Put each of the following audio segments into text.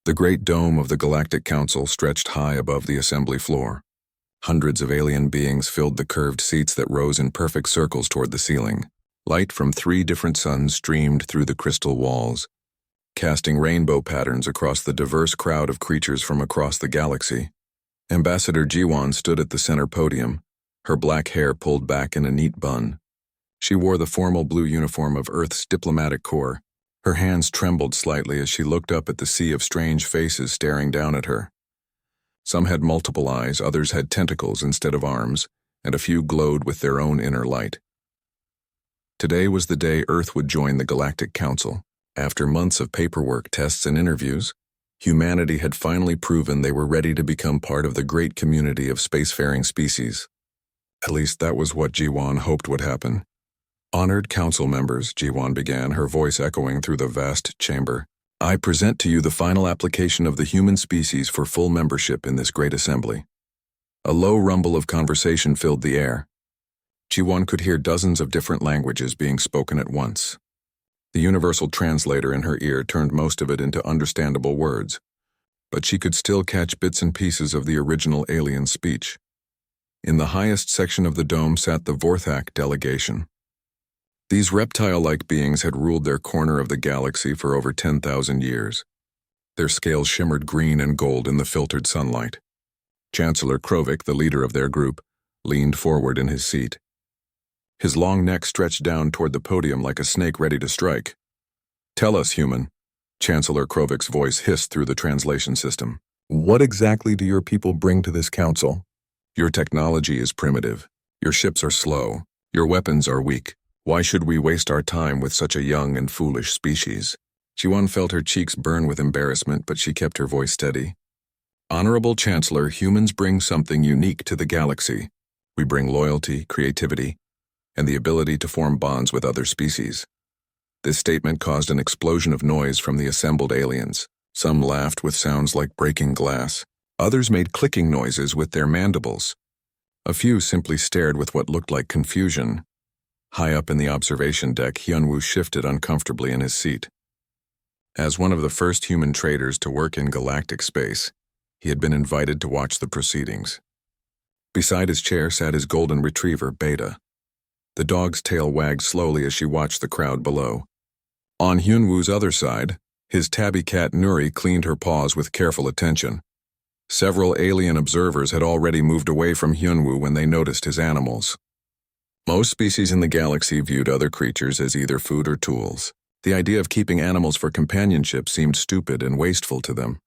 The great dome of the Galactic Council stretched high above the assembly floor. Hundreds of alien beings filled the curved seats that rose in perfect circles toward the ceiling. Light from 3 different suns streamed through the crystal walls, casting rainbow patterns across the diverse crowd of creatures from across the galaxy. Ambassador Jiwan stood at the center podium, her black hair pulled back in a neat bun. She wore the formal blue uniform of Earth's diplomatic corps. Her hands trembled slightly as she looked up at the sea of strange faces staring down at her. Some had multiple eyes, others had tentacles instead of arms, and a few glowed with their own inner light. Today was the day Earth would join the Galactic Council. After months of paperwork, tests, and interviews, humanity had finally proven they were ready to become part of the great community of spacefaring species. At least that was what Jiwan hoped would happen. Honored council members, Jiwan began, her voice echoing through the vast chamber. I present to you the final application of the human species for full membership in this great assembly. A low rumble of conversation filled the air. Jiwan could hear dozens of different languages being spoken at once. The universal translator in her ear turned most of it into understandable words, but she could still catch bits and pieces of the original alien speech. In the highest section of the dome sat the Vorthak delegation. These reptile-like beings had ruled their corner of the galaxy for over 10,000 years. Their scales shimmered green and gold in the filtered sunlight. Chancellor Krovik, the leader of their group, leaned forward in his seat. His long neck stretched down toward the podium like a snake ready to strike. Tell us, human, Chancellor Krovik's voice hissed through the translation system. What exactly do your people bring to this council? Your technology is primitive. Your ships are slow. Your weapons are weak. Why should we waste our time with such a young and foolish species? Jiwan felt her cheeks burn with embarrassment, but she kept her voice steady. Honorable Chancellor, humans bring something unique to the galaxy. We bring loyalty, creativity, and the ability to form bonds with other species. This statement caused an explosion of noise from the assembled aliens. Some laughed with sounds like breaking glass. Others made clicking noises with their mandibles. A few simply stared with what looked like confusion. High up in the observation deck, Hyunwoo shifted uncomfortably in his seat. As one of the first human traders to work in galactic space, he had been invited to watch the proceedings. Beside his chair sat his golden retriever, Beta. The dog's tail wagged slowly as she watched the crowd below. On Hyunwoo's other side, his tabby cat Nuri cleaned her paws with careful attention. Several alien observers had already moved away from Hyunwoo when they noticed his animals. Most species in the galaxy viewed other creatures as either food or tools. The idea of keeping animals for companionship seemed stupid and wasteful to them.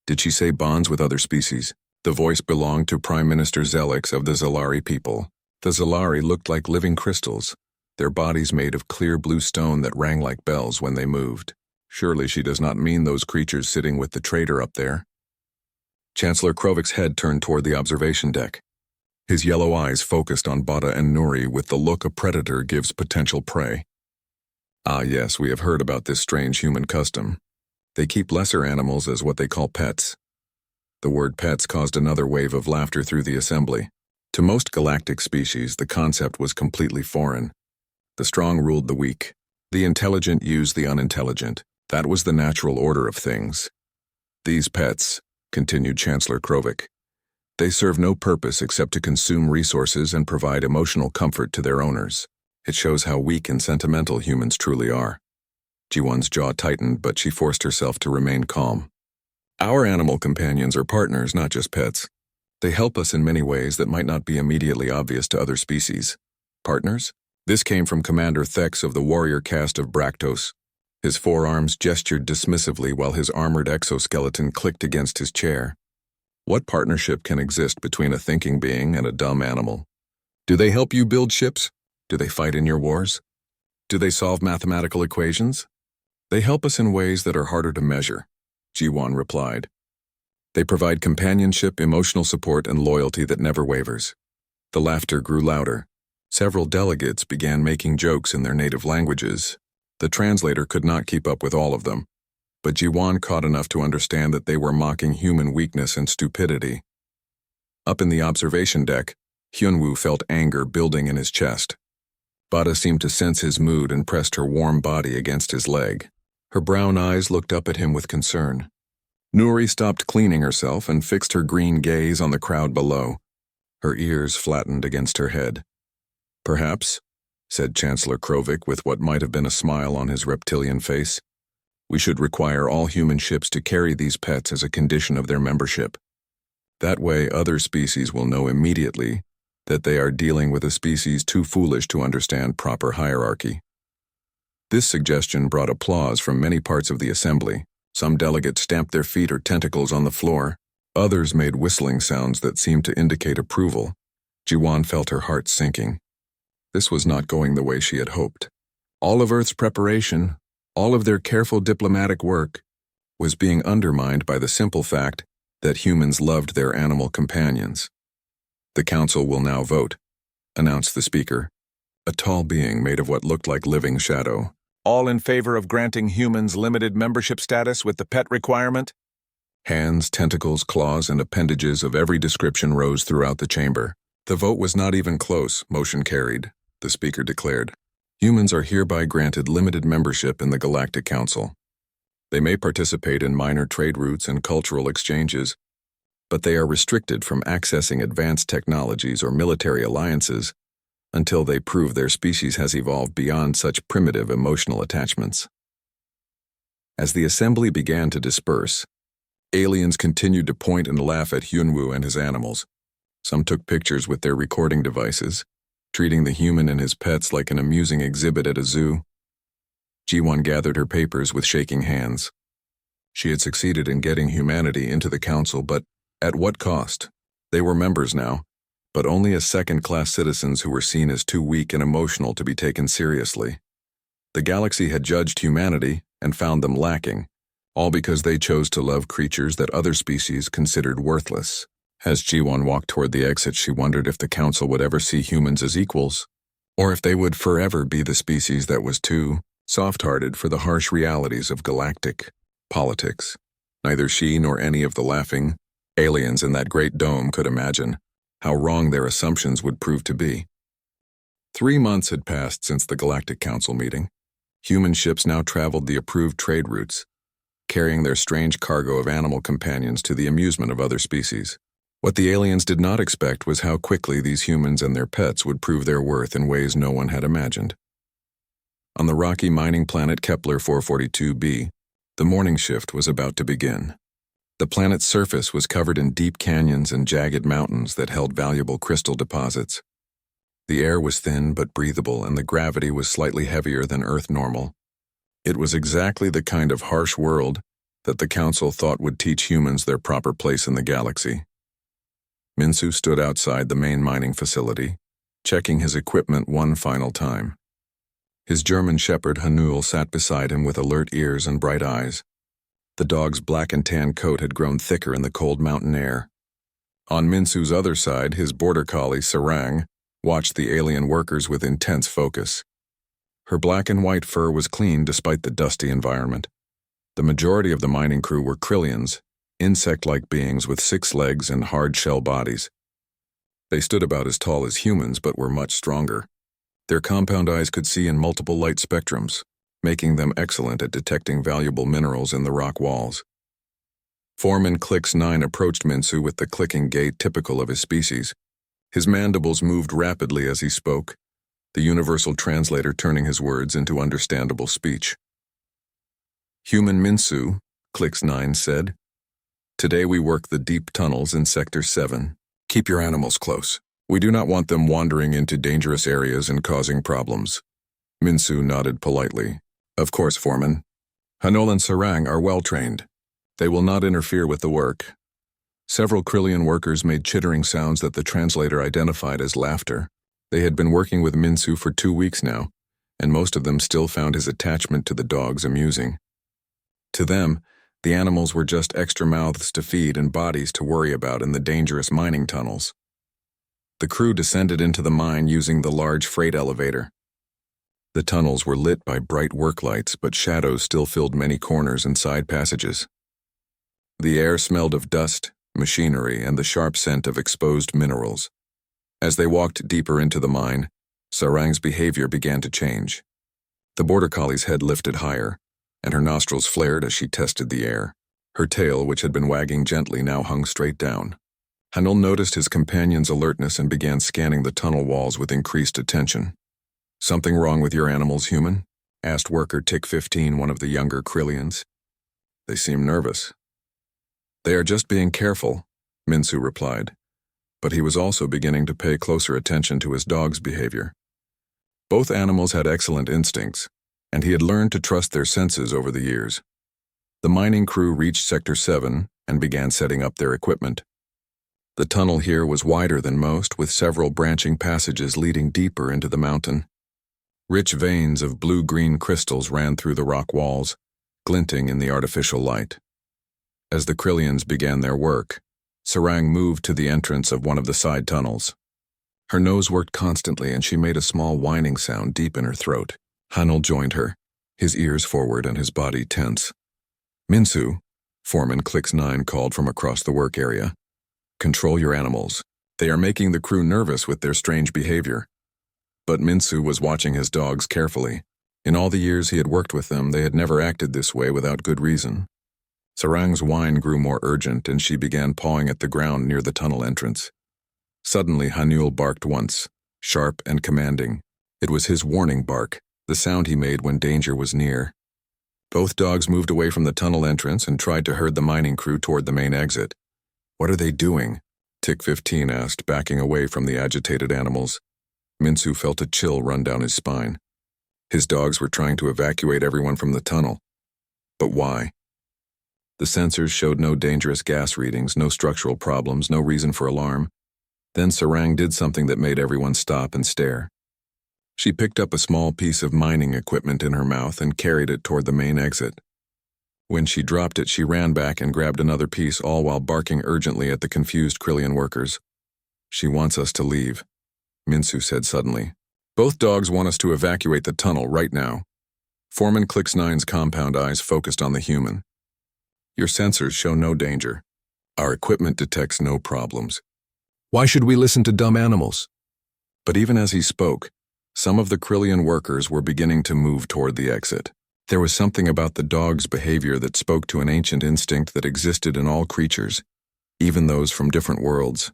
Did she say bonds with other species? The voice belonged to Prime Minister Zelix of the Zalari people. The Zalari looked like living crystals, their bodies made of clear blue stone that rang like bells when they moved. Surely she does not mean those creatures sitting with the trader up there. Chancellor Krovik's head turned toward the observation deck. His yellow eyes focused on Bada and Nuri with the look a predator gives potential prey. Ah yes, we have heard about this strange human custom. They keep lesser animals as what they call pets. The word pets caused another wave of laughter through the assembly. To most galactic species, the concept was completely foreign. The strong ruled the weak. The intelligent used the unintelligent. That was the natural order of things. These pets, continued Chancellor Krovik, they serve no purpose except to consume resources and provide emotional comfort to their owners. It shows how weak and sentimental humans truly are. Jiwon's jaw tightened, but she forced herself to remain calm. Our animal companions are partners, not just pets. They help us in many ways that might not be immediately obvious to other species. Partners? This came from Commander Thex of the warrior caste of Braktos. His forearms gestured dismissively while his armored exoskeleton clicked against his chair. What partnership can exist between a thinking being and a dumb animal? Do they help you build ships? Do they fight in your wars? Do they solve mathematical equations? They help us in ways that are harder to measure, Jiwan replied. They provide companionship, emotional support, and loyalty that never wavers. The laughter grew louder. Several delegates began making jokes in their native languages. The translator could not keep up with all of them, but Jiwan caught enough to understand that they were mocking human weakness and stupidity. Up in the observation deck, Hyunwoo felt anger building in his chest. Bada seemed to sense his mood and pressed her warm body against his leg. Her brown eyes looked up at him with concern. Nouri stopped cleaning herself and fixed her green gaze on the crowd below, her ears flattened against her head. "Perhaps," said Chancellor Krovik with what might have been a smile on his reptilian face, "we should require all human ships to carry these pets as a condition of their membership. That way other species will know immediately that they are dealing with a species too foolish to understand proper hierarchy." This suggestion brought applause from many parts of the assembly. Some delegates stamped their feet or tentacles on the floor. Others made whistling sounds that seemed to indicate approval. Jiwan felt her heart sinking. This was not going the way she had hoped. All of Earth's preparation, all of their careful diplomatic work, was being undermined by the simple fact that humans loved their animal companions. "The council will now vote," announced the speaker, a tall being made of what looked like living shadow. "All in favor of granting humans limited membership status with the pet requirement?" Hands, tentacles, claws, and appendages of every description rose throughout the chamber. "The vote was not even close. Motion carried," the speaker declared. "Humans are hereby granted limited membership in the Galactic Council. They may participate in minor trade routes and cultural exchanges, but they are restricted from accessing advanced technologies or military alliances until they prove their species has evolved beyond such primitive emotional attachments." As the assembly began to disperse, aliens continued to point and laugh at Hyunwoo and his animals. Some took pictures with their recording devices, treating the human and his pets like an amusing exhibit at a zoo. Jiwon gathered her papers with shaking hands. She had succeeded in getting humanity into the council, but at what cost? They were members now, but only as second-class citizens who were seen as too weak and emotional to be taken seriously. The galaxy had judged humanity and found them lacking, all because they chose to love creatures that other species considered worthless. As Jiwon walked toward the exit, she wondered if the council would ever see humans as equals, or if they would forever be the species that was too soft-hearted for the harsh realities of galactic politics. Neither she nor any of the laughing aliens in that great dome could imagine how wrong their assumptions would prove to be. 3 months had passed since the Galactic Council meeting. Human ships now traveled the approved trade routes, carrying their strange cargo of animal companions to the amusement of other species. What the aliens did not expect was how quickly these humans and their pets would prove their worth in ways no one had imagined. On the rocky mining planet Kepler 442b, the morning shift was about to begin. The planet's surface was covered in deep canyons and jagged mountains that held valuable crystal deposits. The air was thin but breathable, and the gravity was slightly heavier than Earth normal. It was exactly the kind of harsh world that the Council thought would teach humans their proper place in the galaxy. Minsu stood outside the main mining facility, checking his equipment one final time. His German shepherd Hanul sat beside him with alert ears and bright eyes. The dog's black and tan coat had grown thicker in the cold mountain air. On Minsu's other side, his border collie Sarang watched the alien workers with intense focus. Her black and white fur was clean despite the dusty environment. The majority of the mining crew were Krillians, insect-like beings with 6 legs and hard shell bodies. They stood about as tall as humans but were much stronger. Their compound eyes could see in multiple light spectrums, making them excellent at detecting valuable minerals in the rock walls. Foreman Clicks 9 approached Minsu with the clicking gait typical of his species. His mandibles moved rapidly as he spoke, the universal translator turning his words into understandable speech. "Human Minsu," Clicks 9 said, "today we work the deep tunnels in Sector 7. Keep your animals close. We do not want them wandering into dangerous areas and causing problems." Minsu nodded politely. "Of course, Foreman. Hanol and Sarang are well-trained. They will not interfere with the work." Several Krillian workers made chittering sounds that the translator identified as laughter. They had been working with Minsu for 2 weeks now, and most of them still found his attachment to the dogs amusing. To them, the animals were just extra mouths to feed and bodies to worry about in the dangerous mining tunnels. The crew descended into the mine using the large freight elevator. The tunnels were lit by bright work lights, but shadows still filled many corners and side passages. The air smelled of dust, machinery, and the sharp scent of exposed minerals. As they walked deeper into the mine, Sarang's behavior began to change. The border collie's head lifted higher, and her nostrils flared as she tested the air. Her tail, which had been wagging gently, now hung straight down. Hanul noticed his companion's alertness and began scanning the tunnel walls with increased attention. "Something wrong with your animals, human?" asked worker Tick 15, one of the younger Krillians. "They seem nervous." "They are just being careful," Minsu replied, but he was also beginning to pay closer attention to his dog's behavior. Both animals had excellent instincts, and he had learned to trust their senses over the years. The mining crew reached Sector 7 and began setting up their equipment. The tunnel here was wider than most, with several branching passages leading deeper into the mountain. Rich veins of blue-green crystals ran through the rock walls, glinting in the artificial light. As the Krillians began their work, Sarang moved to the entrance of one of the side tunnels. Her nose worked constantly, and she made a small whining sound deep in her throat. Hanul joined her, his ears forward and his body tense. "Minsu," Foreman Clicks 9 called from across the work area. "Control your animals. They are making the crew nervous with their strange behavior." But Minsu was watching his dogs carefully. In all the years he had worked with them, they had never acted this way without good reason. Sarang's whine grew more urgent, and she began pawing at the ground near the tunnel entrance. Suddenly, Hanul barked once, sharp and commanding. It was his warning bark, the sound he made when danger was near. Both dogs moved away from the tunnel entrance and tried to herd the mining crew toward the main exit. "What are they doing?" Tick 15 asked, backing away from the agitated animals. Minsu felt a chill run down his spine. His dogs were trying to evacuate everyone from the tunnel. But why? The sensors showed no dangerous gas readings, no structural problems, no reason for alarm. Then Sarang did something that made everyone stop and stare. She picked up a small piece of mining equipment in her mouth and carried it toward the main exit. When she dropped it, she ran back and grabbed another piece, all while barking urgently at the confused Krillian workers. "She wants us to leave," Minsu said suddenly. "Both dogs want us to evacuate the tunnel right now." Foreman Clicks 9's compound eyes focused on the human. "Your sensors show no danger. Our equipment detects no problems. Why should we listen to dumb animals?" But even as he spoke, some of the Krillian workers were beginning to move toward the exit. There was something about the dog's behavior that spoke to an ancient instinct that existed in all creatures, even those from different worlds.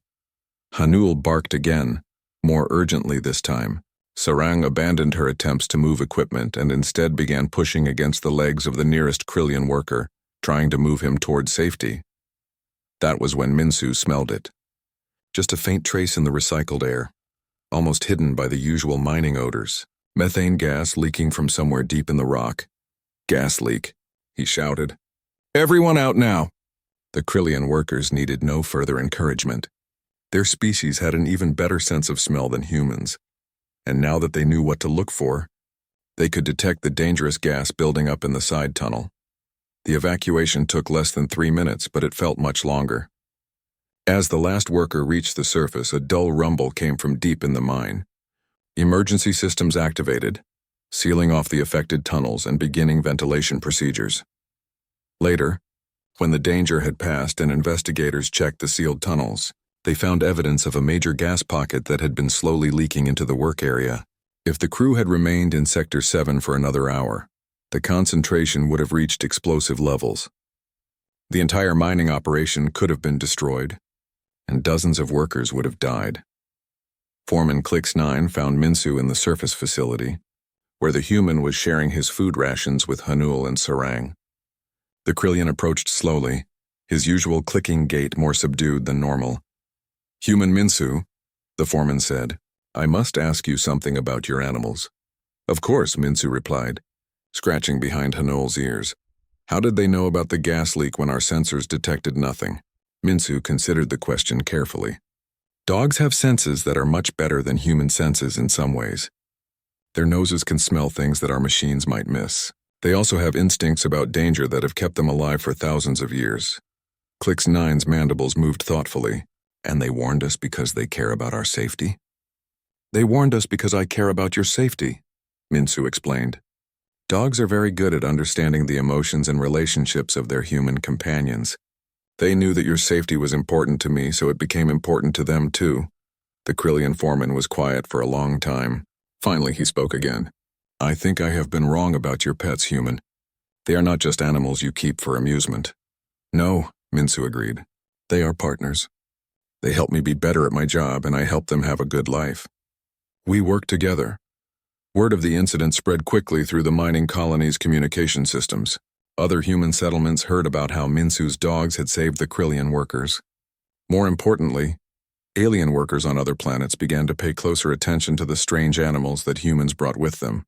Hanul barked again, more urgently this time. Sarang abandoned her attempts to move equipment and instead began pushing against the legs of the nearest Krillian worker, trying to move him toward safety. That was when Minsu smelled it. Just a faint trace in the recycled air, almost hidden by the usual mining odors. Methane gas leaking from somewhere deep in the rock. "Gas leak," he shouted. "Everyone out now!" The Krillian workers needed no further encouragement. Their species had an even better sense of smell than humans, and now that they knew what to look for, they could detect the dangerous gas building up in the side tunnel. The evacuation took less than 3 minutes, but it felt much longer. As the last worker reached the surface, a dull rumble came from deep in the mine. Emergency systems activated, sealing off the affected tunnels and beginning ventilation procedures. Later, when the danger had passed and investigators checked the sealed tunnels, they found evidence of a major gas pocket that had been slowly leaking into the work area. If the crew had remained in Sector 7 for another hour, the concentration would have reached explosive levels. The entire mining operation could have been destroyed, and dozens of workers would have died. Foreman Clicks 9 found Minsu in the surface facility, where the human was sharing his food rations with Hanul and Sarang. The Krillian approached slowly, his usual clicking gait more subdued than normal. "Human Minsu," the foreman said, "I must ask you something about your animals." "Of course," Minsu replied, scratching behind Hanul's ears. "How did they know about the gas leak when our sensors detected nothing?" Minsu considered the question carefully. Dogs have senses that are much better than human senses in some ways. Their noses can smell things that our machines might miss. They also have instincts about danger that have kept them alive for thousands of years. Clicks 9's mandibles moved thoughtfully. "And they warned us because they care about our safety?" "They warned us because I care about your safety," Minsu explained. Dogs are very good at understanding the emotions and relationships of their human companions. They knew that your safety was important to me, so it became important to them too. The Krillian foreman was quiet for a long time. Finally, he spoke again. "I think I have been wrong about your pets, human. They are not just animals you keep for amusement. No, Minsu agreed. They are partners. They help me be better at my job, and I help them have a good life. We work together. Word of the incident spread quickly through the mining colony's communication systems. Other human settlements heard about how Minsu's dogs had saved the Krillian workers. More importantly, alien workers on other planets began to pay closer attention to the strange animals that humans brought with them.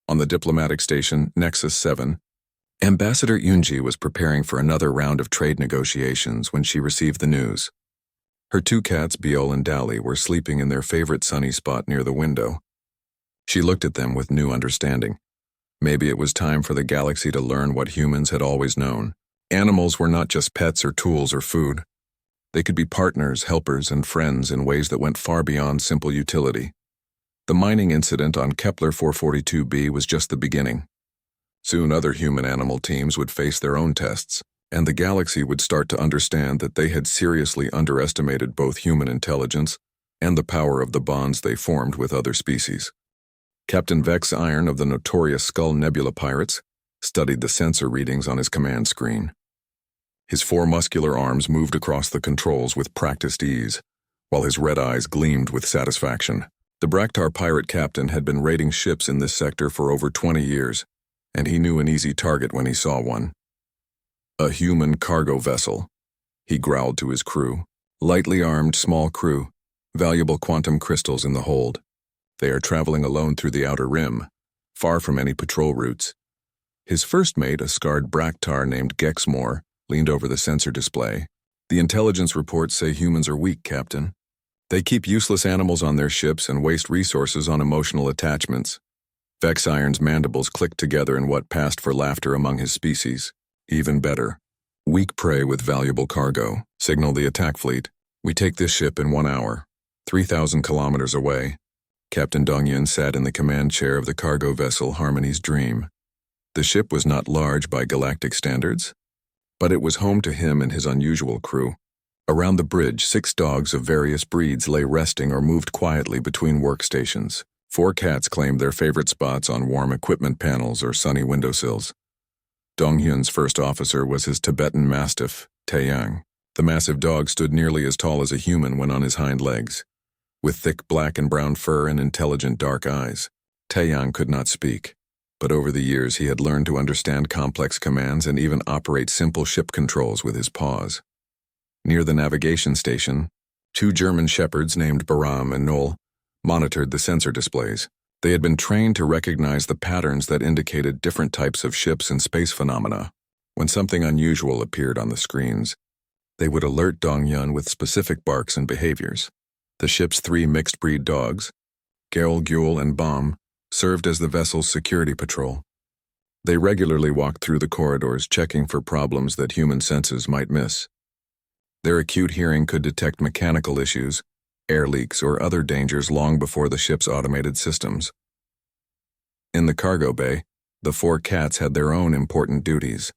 On the diplomatic station, Nexus 7, Ambassador Yunji was preparing for another round of trade negotiations when she received the news. Her two cats, Biol and Dali, were sleeping in their favorite sunny spot near the window. She looked at them with new understanding. Maybe it was time for the galaxy to learn what humans had always known. Animals were not just pets or tools or food. They could be partners, helpers, and friends in ways that went far beyond simple utility. The mining incident on Kepler 442b was just the beginning. Soon other human-animal teams would face their own tests, and the galaxy would start to understand that they had seriously underestimated both human intelligence and the power of the bonds they formed with other species. Captain Vex Iron of the notorious Skull Nebula Pirates studied the sensor readings on his command screen. His four muscular arms moved across the controls with practiced ease, while his red eyes gleamed with satisfaction. The Braktar pirate captain had been raiding ships in this sector for over 20 years, and he knew an easy target when he saw one. A human cargo vessel, he growled to his crew. Lightly armed, small crew, valuable quantum crystals in the hold. They are traveling alone through the outer rim, far from any patrol routes. His first mate, a scarred Braktar named Gexmore, leaned over the sensor display. The intelligence reports say humans are weak, Captain. They keep useless animals on their ships and waste resources on emotional attachments. Vex Iron's mandibles clicked together in what passed for laughter among his species. Even better. Weak prey with valuable cargo. Signal the attack fleet. We take this ship in 1 hour. 3,000 kilometers away. Captain Dongyun sat in the command chair of the cargo vessel Harmony's Dream. The ship was not large by galactic standards, but it was home to him and his unusual crew. Around the bridge, 6 dogs of various breeds lay resting or moved quietly between workstations. 4 cats claimed their favorite spots on warm equipment panels or sunny windowsills. Donghyun's first officer was his Tibetan Mastiff, Taeyang. The massive dog stood nearly as tall as a human when on his hind legs, with thick black and brown fur and intelligent dark eyes. Taeyang could not speak, but over the years he had learned to understand complex commands and even operate simple ship controls with his paws. Near the navigation station, 2 German shepherds named Baram and Noel monitored the sensor displays. They had been trained to recognize the patterns that indicated different types of ships and space phenomena. When something unusual appeared on the screens, they would alert Dongyun with specific barks and behaviors. The ship's 3 mixed-breed dogs, Geril, Gyul, and Bomb, served as the vessel's security patrol. They regularly walked through the corridors checking for problems that human senses might miss. Their acute hearing could detect mechanical issues, air leaks, or other dangers long before the ship's automated systems. In the cargo bay, the 4 cats had their own important duties.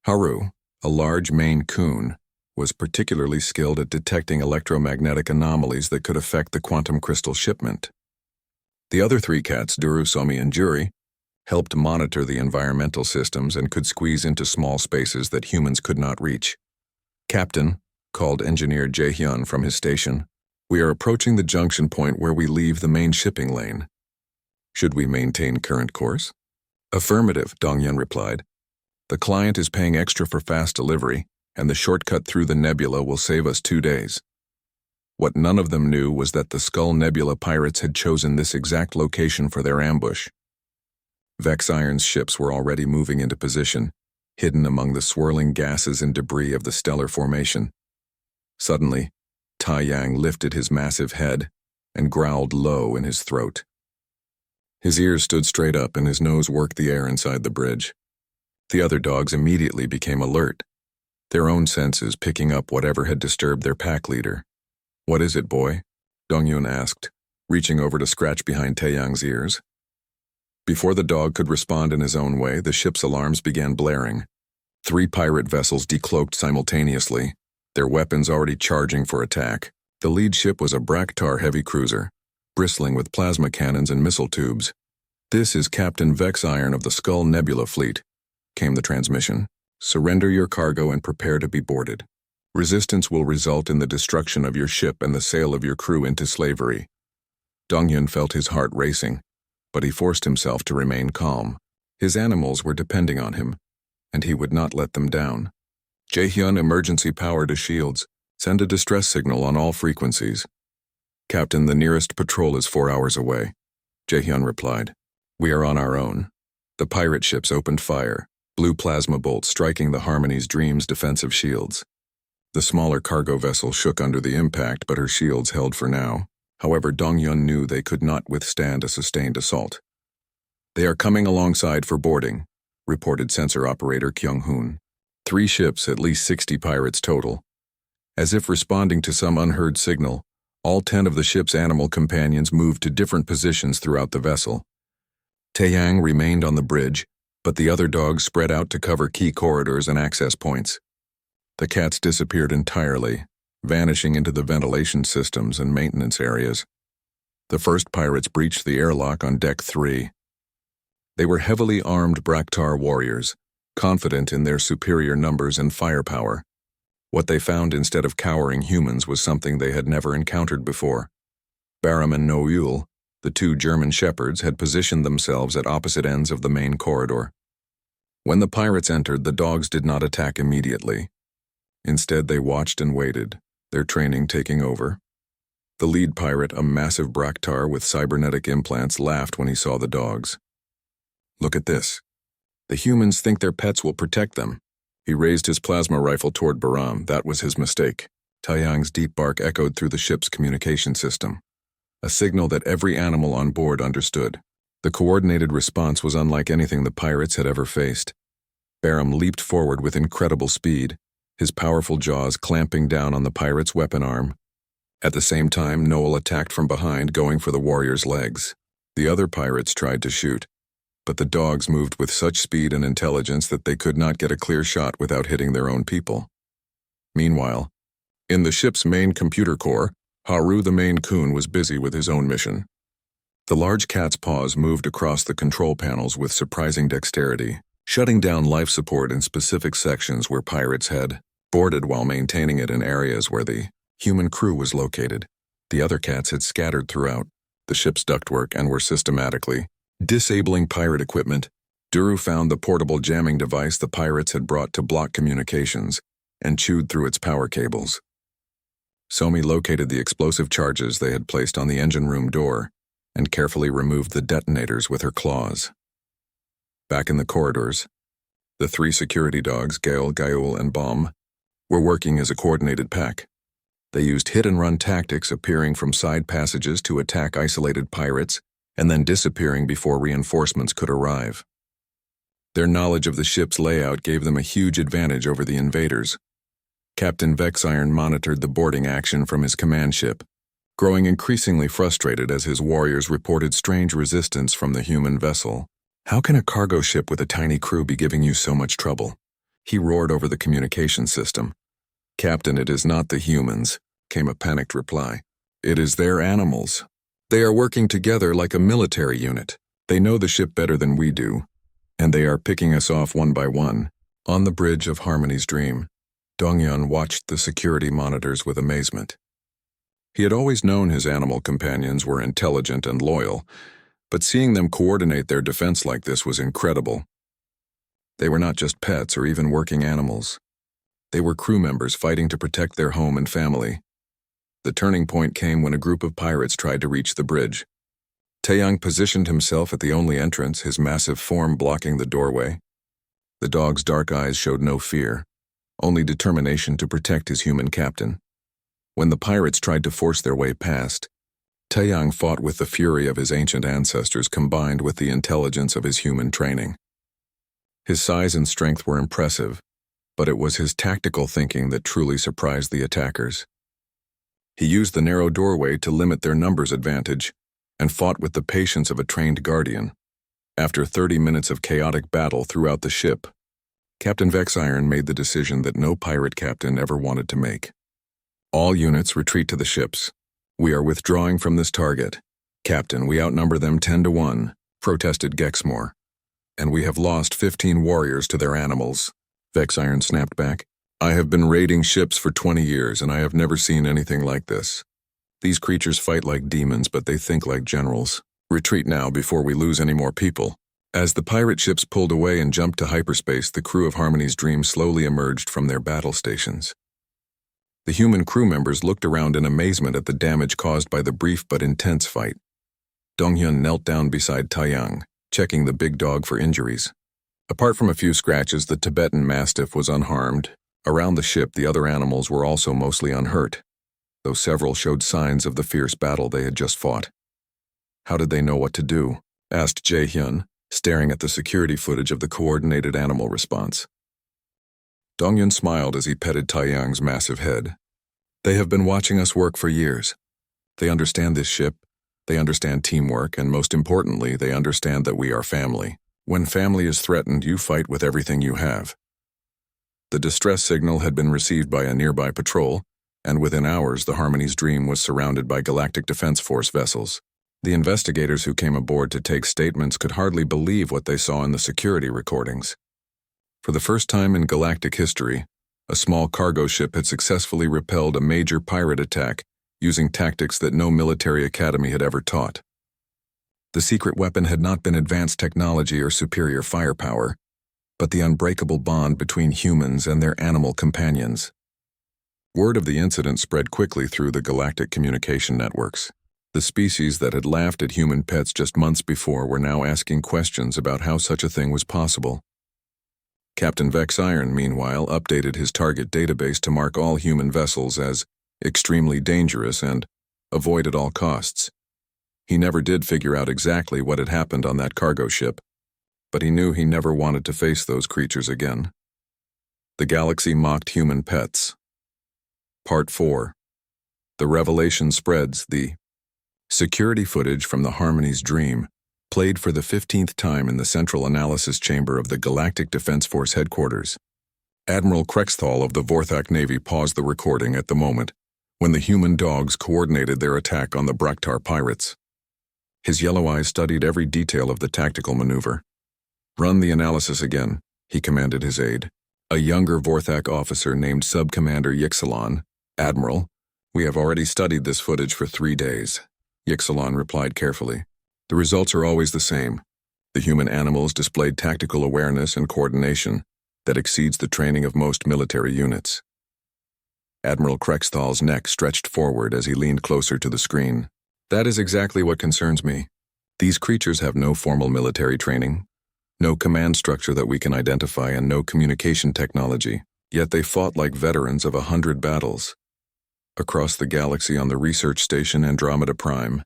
Haru, a large Maine Coon, was particularly skilled at detecting electromagnetic anomalies that could affect the quantum crystal shipment. The other 3 cats, Duru, Somi, and Juri, helped monitor the environmental systems and could squeeze into small spaces that humans could not reach. Captain, called Engineer Jae-hyun from his station, we are approaching the junction point where we leave the main shipping lane. Should we maintain current course? Affirmative, Dongyun replied. The client is paying extra for fast delivery, and the shortcut through the nebula will save us 2 days. What none of them knew was that the Skull Nebula pirates had chosen this exact location for their ambush. Vex Iron's ships were already moving into position, hidden among the swirling gases and debris of the stellar formation. Suddenly, Taeyang lifted his massive head and growled low in his throat. His ears stood straight up and his nose worked the air inside the bridge. The other dogs immediately became alert, their own senses picking up whatever had disturbed their pack leader. What is it, boy? Dongyun asked, reaching over to scratch behind Taeyang's ears. Before the dog could respond in his own way, the ship's alarms began blaring. 3 pirate vessels decloaked simultaneously, their weapons already charging for attack. The lead ship was a Braktar heavy cruiser, bristling with plasma cannons and missile tubes. This is Captain Vex Iron of the Skull Nebula fleet, came the transmission. Surrender your cargo and prepare to be boarded. Resistance will result in the destruction of your ship and the sale of your crew into slavery. Dongyun felt his heart racing, but he forced himself to remain calm. His animals were depending on him, and he would not let them down. Jaehyun, emergency power to shields. Send a distress signal on all frequencies. Captain, the nearest patrol is 4 hours away. Jaehyun replied. We are on our own. The pirate ships opened fire, blue plasma bolts striking the Harmony's Dream's defensive shields. The smaller cargo vessel shook under the impact, but her shields held for now. However, Dongyun knew they could not withstand a sustained assault. They are coming alongside for boarding, reported sensor operator Kyung-hoon. 3 ships, at least 60 pirates total. As if responding to some unheard signal, all 10 of the ship's animal companions moved to different positions throughout the vessel. Taeyang remained on the bridge, but the other dogs spread out to cover key corridors and access points. The cats disappeared entirely, vanishing into the ventilation systems and maintenance areas. The first pirates breached the airlock on Deck 3. They were heavily armed Braktar warriors, confident in their superior numbers and firepower. What they found instead of cowering humans was something they had never encountered before. Baram and Noel, the 2 German shepherds, had positioned themselves at opposite ends of the main corridor. When the pirates entered, the dogs did not attack immediately. Instead, they watched and waited, their training taking over. The lead pirate, a massive Braktar with cybernetic implants, laughed when he saw the dogs. Look at this. The humans think their pets will protect them. He raised his plasma rifle toward Baram. That was his mistake. Taeyang's deep bark echoed through the ship's communication system, a signal that every animal on board understood. The coordinated response was unlike anything the pirates had ever faced. Baram leaped forward with incredible speed, his powerful jaws clamping down on the pirate's weapon arm. At the same time, Noel attacked from behind, going for the warrior's legs. The other pirates tried to shoot, but the dogs moved with such speed and intelligence that they could not get a clear shot without hitting their own people. Meanwhile, in the ship's main computer core, Haru the Maine Coon was busy with his own mission. The large cat's paws moved across the control panels with surprising dexterity, shutting down life support in specific sections where pirates had boarded while maintaining it in areas where the human crew was located. The other cats had scattered throughout the ship's ductwork and were systematically disabling pirate equipment. Duru found the portable jamming device the pirates had brought to block communications and chewed through its power cables. Somi located the explosive charges they had placed on the engine room door and carefully removed the detonators with her claws. Back in the corridors, the 3 security dogs, Gael, Gaul, and Baum, were working as a coordinated pack. They used hit-and-run tactics, appearing from side passages to attack isolated pirates and then disappearing before reinforcements could arrive. Their knowledge of the ship's layout gave them a huge advantage over the invaders. Captain Vexiron monitored the boarding action from his command ship, growing increasingly frustrated as his warriors reported strange resistance from the human vessel. How can a cargo ship with a tiny crew be giving you so much trouble? He roared over the communication system. Captain, it is not the humans, came a panicked reply. It is their animals. They are working together like a military unit. They know the ship better than we do, and they are picking us off one by one. On the bridge of Harmony's Dream, Dongyun watched the security monitors with amazement. He had always known his animal companions were intelligent and loyal, but seeing them coordinate their defense like this was incredible. They were not just pets or even working animals. They were crew members fighting to protect their home and family. The turning point came when a group of pirates tried to reach the bridge. Taeyang positioned himself at the only entrance, his massive form blocking the doorway. The dog's dark eyes showed no fear, only determination to protect his human captain. When the pirates tried to force their way past, Taeyang fought with the fury of his ancient ancestors combined with the intelligence of his human training. His size and strength were impressive, but it was his tactical thinking that truly surprised the attackers. He used the narrow doorway to limit their numbers advantage and fought with the patience of a trained guardian. After 30 minutes of chaotic battle throughout the ship, Captain Vexiron made the decision that no pirate captain ever wanted to make. All units retreat to the ships. We are withdrawing from this target. Captain, we outnumber them 10-1, protested Gexmoor. And we have lost 15 warriors to their animals. Vexiron snapped back. I have been raiding ships for 20 years, and I have never seen anything like this. These creatures fight like demons, but they think like generals. Retreat now before we lose any more people. As the pirate ships pulled away and jumped to hyperspace, the crew of Harmony's Dream slowly emerged from their battle stations. The human crew members looked around in amazement at the damage caused by the brief but intense fight. Donghyun knelt down beside Taeyang, checking the big dog for injuries. Apart from a few scratches, the Tibetan Mastiff was unharmed. Around the ship, the other animals were also mostly unhurt, though several showed signs of the fierce battle they had just fought. How did they know what to do? Asked Jae-hyun, staring at the security footage of the coordinated animal response. Donghyun smiled as he petted Taeyang's massive head. They have been watching us work for years. They understand this ship, they understand teamwork, and most importantly, they understand that we are family. When family is threatened, you fight with everything you have. The distress signal had been received by a nearby patrol, and within hours the Harmony's Dream was surrounded by Galactic Defense Force vessels. The investigators who came aboard to take statements could hardly believe what they saw in the security recordings. For the first time in galactic history, a small cargo ship had successfully repelled a major pirate attack using tactics that no military academy had ever taught. The secret weapon had not been advanced technology or superior firepower, but the unbreakable bond between humans and their animal companions. Word of the incident spread quickly through the galactic communication networks. The species that had laughed at human pets just months before were now asking questions about how such a thing was possible. Captain Vexiron, meanwhile, updated his target database to mark all human vessels as extremely dangerous and avoid at all costs. He never did figure out exactly what had happened on that cargo ship, but he knew he never wanted to face those creatures again. The galaxy mocked human pets. Part 4. The revelation spreads. The security footage from the Harmony's Dream played for the 15th time in the central analysis chamber of the Galactic Defense Force headquarters. Admiral Krexthal of the Vorthak Navy paused the recording at the moment when the human dogs coordinated their attack on the Braktar pirates. His yellow eyes studied every detail of the tactical maneuver. Run the analysis again, he commanded his aide. A younger Vorthak officer named Sub-Commander Yixalan. Admiral, we have already studied this footage for 3 days. Yixalan replied carefully. The results are always the same. The human animals displayed tactical awareness and coordination that exceeds the training of most military units. Admiral Krexthal's neck stretched forward as he leaned closer to the screen. That is exactly what concerns me. These creatures have no formal military training, no command structure that we can identify, and no communication technology, yet they fought like veterans of 100 battles. Across the galaxy on the research station Andromeda Prime,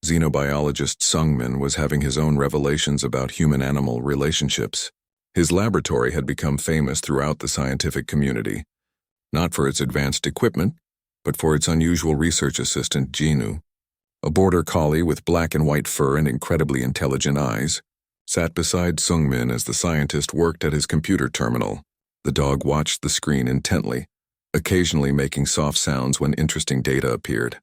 xenobiologist Sungmin was having his own revelations about human-animal relationships. His laboratory had become famous throughout the scientific community, not for its advanced equipment, but for its unusual research assistant, Jinu. A border collie with black and white fur and incredibly intelligent eyes sat beside Sungmin as the scientist worked at his computer terminal. The dog watched the screen intently, occasionally making soft sounds when interesting data appeared.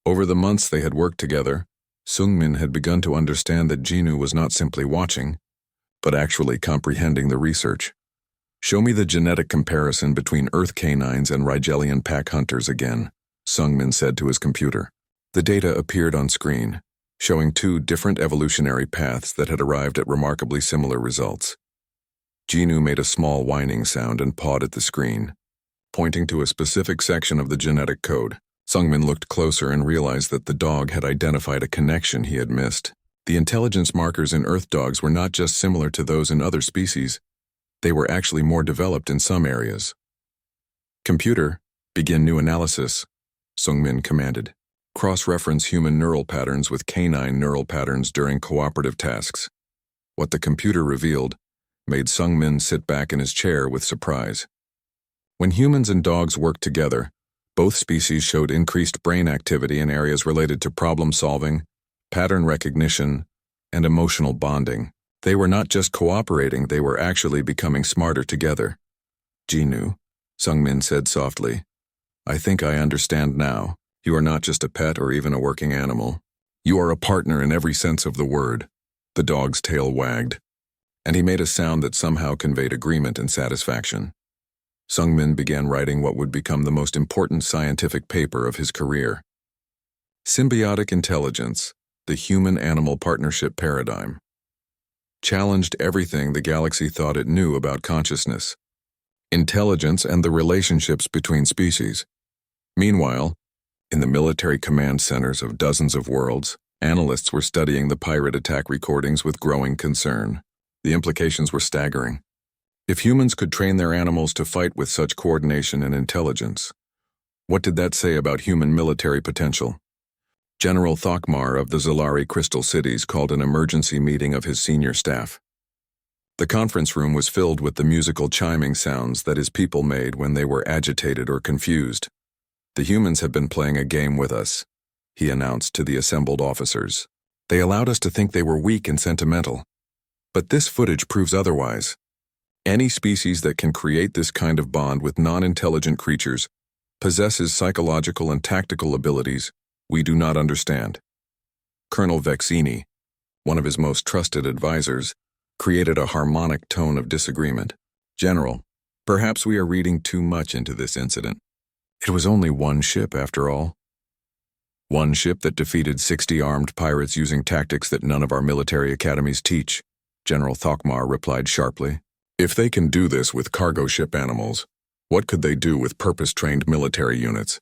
Over the months they had worked together, Sungmin had begun to understand that Jinu was not simply watching, but actually comprehending the research. Show me the genetic comparison between Earth canines and Rigelian pack hunters again, Sungmin said to his computer. The data appeared on screen, showing 2 different evolutionary paths that had arrived at remarkably similar results. Jinu made a small whining sound and pawed at the screen, pointing to a specific section of the genetic code. Sungmin looked closer and realized that the dog had identified a connection he had missed. The intelligence markers in Earth dogs were not just similar to those in other species, they were actually more developed in some areas. Computer, begin new analysis, Sungmin commanded. Cross-reference human neural patterns with canine neural patterns during cooperative tasks. What the computer revealed made Sungmin sit back in his chair with surprise. When humans and dogs worked together, both species showed increased brain activity in areas related to problem-solving, pattern recognition, and emotional bonding. They were not just cooperating, they were actually becoming smarter together. Jinu, Sungmin said softly, I think I understand now. You are not just a pet or even a working animal. You are a partner in every sense of the word. The dog's tail wagged. and he made a sound that somehow conveyed agreement and satisfaction. Sungmin began writing what would become the most important scientific paper of his career. Symbiotic Intelligence, the Human-Animal Partnership Paradigm. Challenged everything the galaxy thought it knew about consciousness, intelligence, and the relationships between species. Meanwhile, in the military command centers of dozens of worlds, analysts were studying the pirate attack recordings with growing concern. The implications were staggering. If humans could train their animals to fight with such coordination and intelligence, what did that say about human military potential? General Thokmar of the Zalari Crystal Cities called an emergency meeting of his senior staff. The conference room was filled with the musical chiming sounds that his people made when they were agitated or confused. "The humans have been playing a game with us," he announced to the assembled officers. "They allowed us to think they were weak and sentimental. But this footage proves otherwise. Any species that can create this kind of bond with non-intelligent creatures possesses psychological and tactical abilities we do not understand." Colonel Vexini, one of his most trusted advisors, created a harmonic tone of disagreement. "General, perhaps we are reading too much into this incident. It was only one ship, after all. One ship that defeated 60 armed pirates using tactics that none of our military academies teach," General Thokmar replied sharply. "If they can do this with cargo ship animals, what could they do with purpose-trained military units?"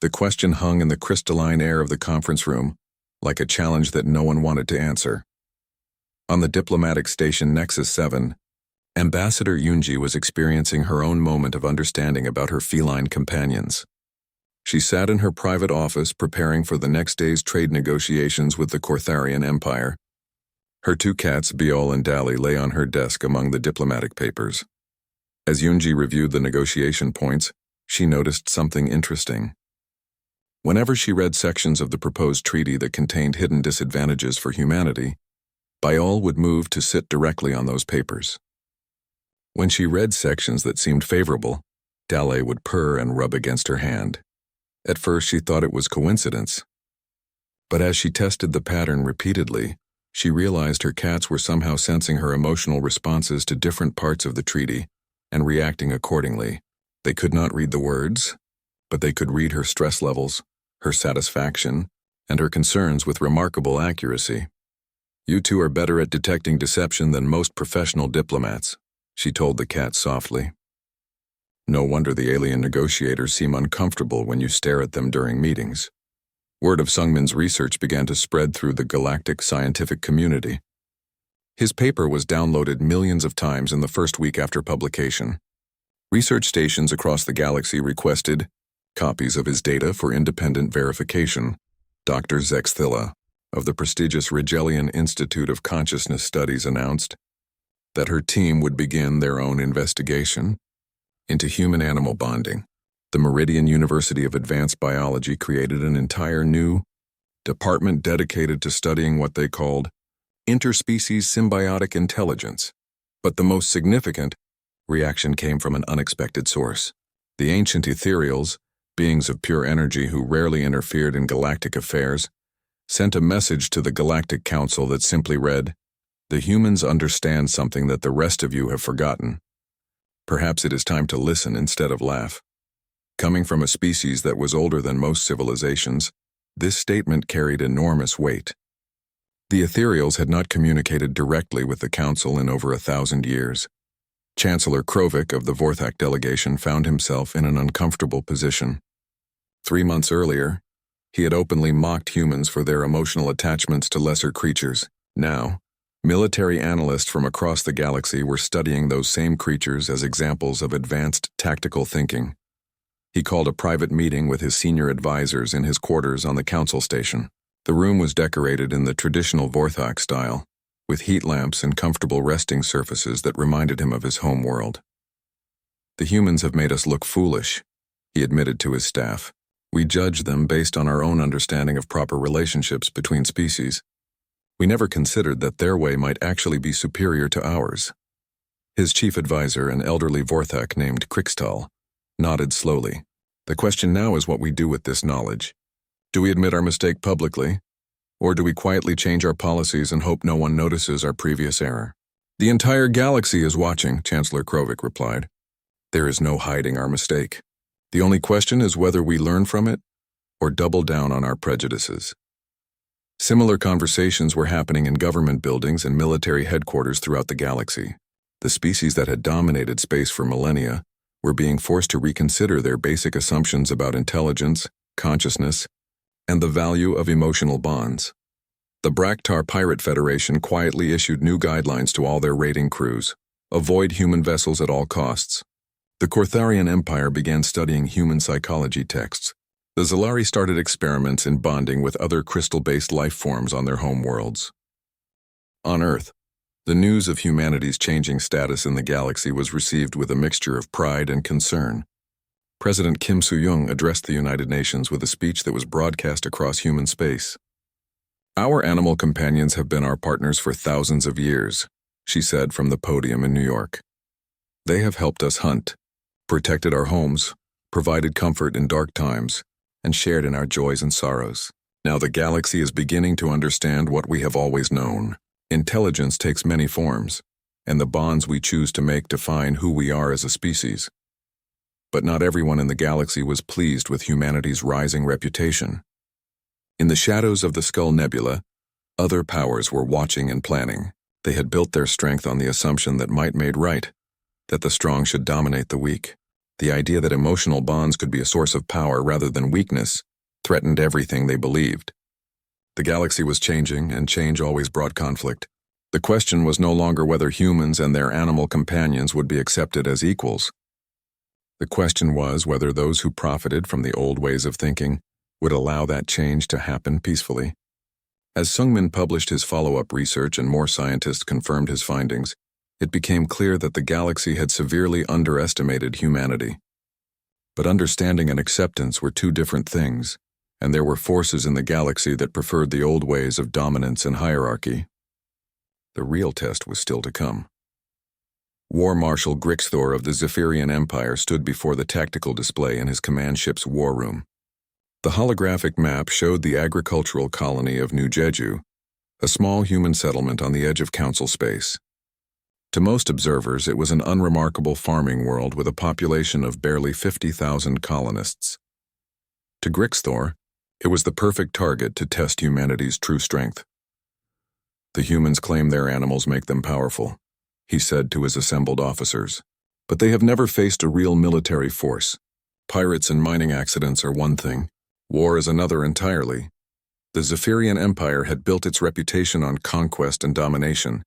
The question hung in the crystalline air of the conference room, like a challenge that no one wanted to answer. On the diplomatic station Nexus 7, Ambassador Yunji was experiencing her own moment of understanding about her feline companions. She sat in her private office preparing for the next day's trade negotiations with the Cortharian Empire. Her two cats, Biol and Dali, lay on her desk among the diplomatic papers. As Yunji reviewed the negotiation points, she noticed something interesting. Whenever she read sections of the proposed treaty that contained hidden disadvantages for humanity, Biol would move to sit directly on those papers. When she read sections that seemed favorable, Dali would purr and rub against her hand. At first she thought it was coincidence, but as she tested the pattern repeatedly, she realized her cats were somehow sensing her emotional responses to different parts of the treaty and reacting accordingly. They could not read the words, but they could read her stress levels, her satisfaction, and her concerns with remarkable accuracy. "You two are better at detecting deception than most professional diplomats," she told the cat softly. "No wonder the alien negotiators seem uncomfortable when you stare at them during meetings." Word of Sungmin's research began to spread through the galactic scientific community. His paper was downloaded millions of times in the first week after publication. Research stations across the galaxy requested copies of his data for independent verification. Dr. Zexthilla of the prestigious Rigelian Institute of Consciousness Studies announced that her team would begin their own investigation into human-animal bonding. The Meridian University of Advanced Biology created an entire new department dedicated to studying what they called interspecies symbiotic intelligence. But the most significant reaction came from an unexpected source. The ancient ethereals, beings of pure energy who rarely interfered in galactic affairs, sent a message to the Galactic Council that simply read, "The humans understand something that the rest of you have forgotten. Perhaps it is time to listen instead of laugh." Coming from a species that was older than most civilizations, this statement carried enormous weight. The ethereals had not communicated directly with the Council in over 1,000 years. Chancellor Krovik of the Vorthak delegation found himself in an uncomfortable position. 3 months earlier, he had openly mocked humans for their emotional attachments to lesser creatures. Now, military analysts from across the galaxy were studying those same creatures as examples of advanced tactical thinking. He called a private meeting with his senior advisors in his quarters on the council station. The room was decorated in the traditional Vorthak style, with heat lamps and comfortable resting surfaces that reminded him of his home world. "The humans have made us look foolish," he admitted to his staff. "We judge them based on our own understanding of proper relationships between species. We never considered that their way might actually be superior to ours." His chief advisor, an elderly Vorthak named Krixtal, nodded slowly. "The question now is what we do with this knowledge. Do we admit our mistake publicly, or do we quietly change our policies and hope no one notices our previous error?" The entire galaxy is watching, Chancellor Krovik replied. There is no hiding our mistake. The only question is whether we learn from it or double down on our prejudices. Similar conversations were happening in government buildings and military headquarters throughout the galaxy. The species that had dominated space for millennia were being forced to reconsider their basic assumptions about intelligence, consciousness, and the value of emotional bonds. The Braktar Pirate Federation quietly issued new guidelines to all their raiding crews. Avoid human vessels at all costs. The Cortharian Empire began studying human psychology texts. The Zalari started experiments in bonding with other crystal-based life forms on their home worlds. On Earth, the news of humanity's changing status in the galaxy was received with a mixture of pride and concern. President Kim Soo-young addressed the United Nations with a speech that was broadcast across human space. Our animal companions have been our partners for thousands of years, she said from the podium in New York. They have helped us hunt, protected our homes, provided comfort in dark times, and shared in our joys and sorrows. Now the galaxy is beginning to understand what we have always known. Intelligence takes many forms, and the bonds we choose to make define who we are as a species. But not everyone in the galaxy was pleased with humanity's rising reputation. In the shadows of the Skull Nebula, other powers were watching and planning. They had built their strength on the assumption that might made right, that the strong should dominate the weak. The idea that emotional bonds could be a source of power rather than weakness threatened everything they believed. The galaxy was changing, and change always brought conflict. The question was no longer whether humans and their animal companions would be accepted as equals. The question was whether those who profited from the old ways of thinking would allow that change to happen peacefully. As Sungmin published his follow-up research and more scientists confirmed his findings, it became clear that the galaxy had severely underestimated humanity. But understanding and acceptance were two different things, and there were forces in the galaxy that preferred the old ways of dominance and hierarchy. The real test was still to come. War Marshal Grixthor of the Zephyrian Empire stood before the tactical display in his command ship's war room. The holographic map showed the agricultural colony of New Jeju, a small human settlement on the edge of council space. To most observers, it was an unremarkable farming world with a population of barely 50,000 colonists. To Grixthor, it was the perfect target to test humanity's true strength. The humans claim their animals make them powerful, he said to his assembled officers. But they have never faced a real military force. Pirates and mining accidents are one thing. War is another entirely. The Zephyrian Empire had built its reputation on conquest and domination.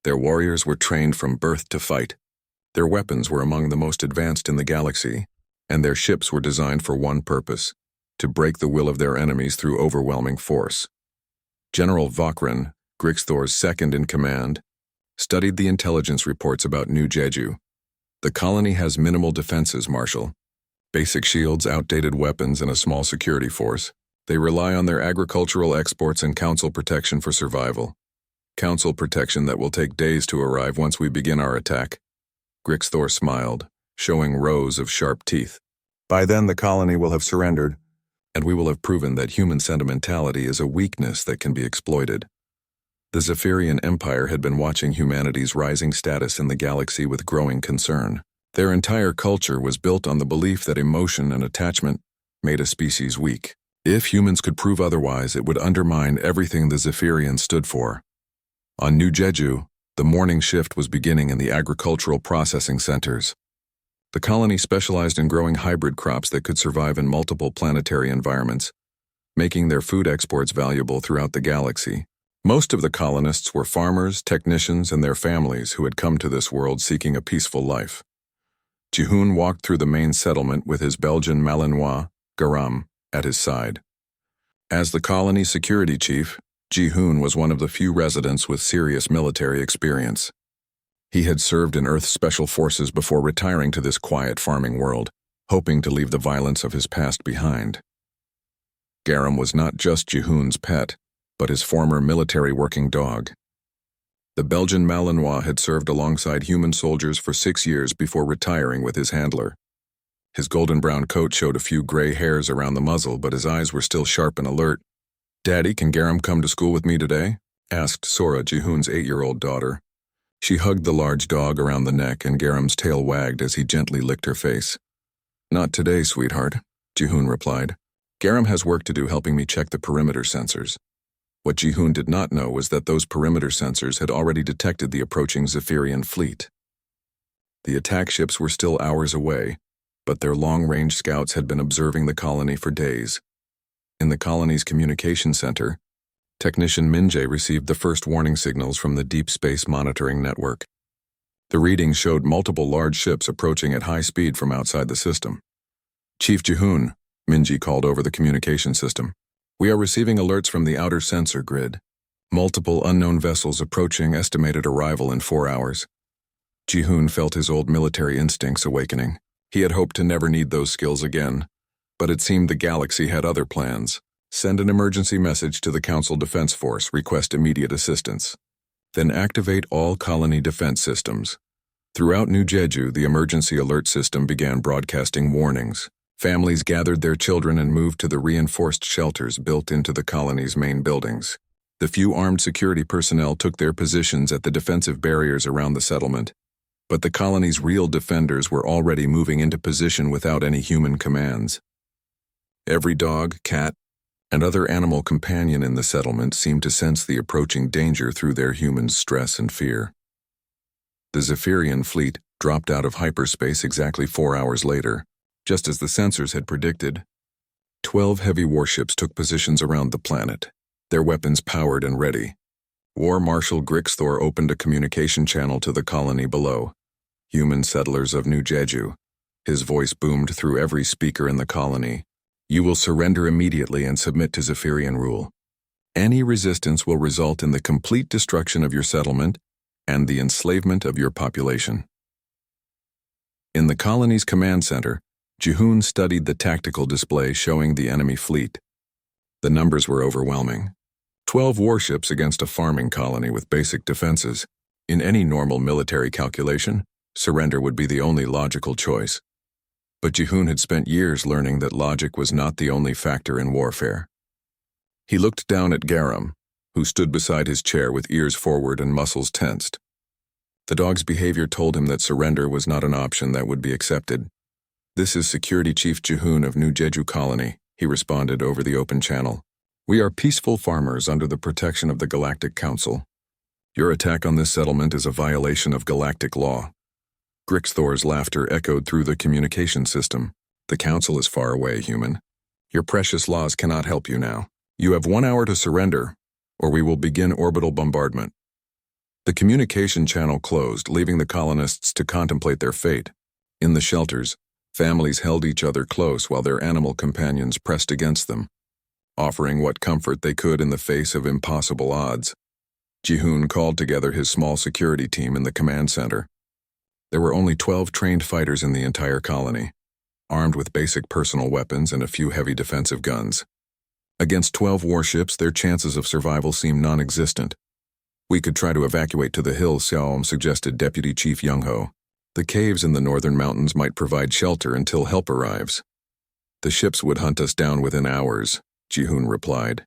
Their warriors were trained from birth to fight. Their weapons were among the most advanced in the galaxy, and their ships were designed for one purpose: to break the will of their enemies through overwhelming force. General Vakran, Grixthor's second-in-command, studied the intelligence reports about New Jeju. The colony has minimal defenses, Marshal. Basic shields, outdated weapons, and a small security force. They rely on their agricultural exports and council protection for survival. Council protection that will take days to arrive once we begin our attack. Grixthor smiled, showing rows of sharp teeth. By then the colony will have surrendered, and we will have proven that human sentimentality is a weakness that can be exploited. The Zephyrian Empire had been watching humanity's rising status in the galaxy with growing concern. Their entire culture was built on the belief that emotion and attachment made a species weak. If humans could prove otherwise, it would undermine everything the Zephyrians stood for. On New Jeju, the morning shift was beginning in the agricultural processing centers. The colony specialized in growing hybrid crops that could survive in multiple planetary environments, making their food exports valuable throughout the galaxy. Most of the colonists were farmers, technicians, and their families who had come to this world seeking a peaceful life. Jihoon walked through the main settlement with his Belgian Malinois, Garam, at his side. As the colony's security chief, Jihoon was one of the few residents with serious military experience. He had served in Earth's special forces before retiring to this quiet farming world, hoping to leave the violence of his past behind. Garam was not just Jihoon's pet, but his former military working dog. The Belgian Malinois had served alongside human soldiers for 6 years before retiring with his handler. His golden brown coat showed a few gray hairs around the muzzle, but his eyes were still sharp and alert. "Daddy, can Garam come to school with me today?" asked Sora, Jihoon's 8-year-old daughter. She hugged the large dog around the neck and Garam's tail wagged as he gently licked her face. "Not today, sweetheart," Jihoon replied. "Garam has work to do helping me check the perimeter sensors." What Jihoon did not know was that those perimeter sensors had already detected the approaching Zephyrian fleet. The attack ships were still hours away, but their long-range scouts had been observing the colony for days. In the colony's communication center, Technician Minjae received the first warning signals from the Deep Space Monitoring Network. The readings showed multiple large ships approaching at high speed from outside the system. "Chief Jihoon," Minjae called over the communication system. "We are receiving alerts from the outer sensor grid. Multiple unknown vessels approaching, estimated arrival in 4 hours." Jihoon felt his old military instincts awakening. He had hoped to never need those skills again, but it seemed the galaxy had other plans. Send an emergency message to the Council Defense Force, request immediate assistance. Then activate all colony defense systems. Throughout New Jeju, the emergency alert system began broadcasting warnings. Families gathered their children and moved to the reinforced shelters built into the colony's main buildings. The few armed security personnel took their positions at the defensive barriers around the settlement, but the colony's real defenders were already moving into position without any human commands. Every dog, cat, and other animal companion in the settlement seemed to sense the approaching danger through their human stress and fear. The Zephyrian fleet dropped out of hyperspace exactly 4 hours later, just as the sensors had predicted. 12 heavy warships took positions around the planet, their weapons powered and ready. War Marshal Grixthor opened a communication channel to the colony below. "Human settlers of New Jeju," his voice boomed through every speaker in the colony. "You will surrender immediately and submit to Zephyrian rule. Any resistance will result in the complete destruction of your settlement and the enslavement of your population." In the colony's command center, Jihoon studied the tactical display showing the enemy fleet. The numbers were overwhelming. 12 warships against a farming colony with basic defenses. In any normal military calculation, surrender would be the only logical choice. But Jihoon had spent years learning that logic was not the only factor in warfare. He looked down at Garam, who stood beside his chair with ears forward and muscles tensed. The dog's behavior told him that surrender was not an option that would be accepted. "This is Security Chief Jihoon of New Jeju Colony," he responded over the open channel. "We are peaceful farmers under the protection of the Galactic Council. Your attack on this settlement is a violation of galactic law." Grixthor's laughter echoed through the communication system. "The Council is far away, human. Your precious laws cannot help you now. You have 1 hour to surrender, or we will begin orbital bombardment." The communication channel closed, leaving the colonists to contemplate their fate. In the shelters, families held each other close while their animal companions pressed against them, offering what comfort they could in the face of impossible odds. Jihoon called together his small security team in the command center. There were only 12 trained fighters in the entire colony, armed with basic personal weapons and a few heavy defensive guns. Against 12 warships, their chances of survival seemed non-existent. "We could try to evacuate to the hills," Xiaom suggested Deputy Chief Young-ho. "The caves in the northern mountains might provide shelter until help arrives." "The ships would hunt us down within hours," Jihoon replied.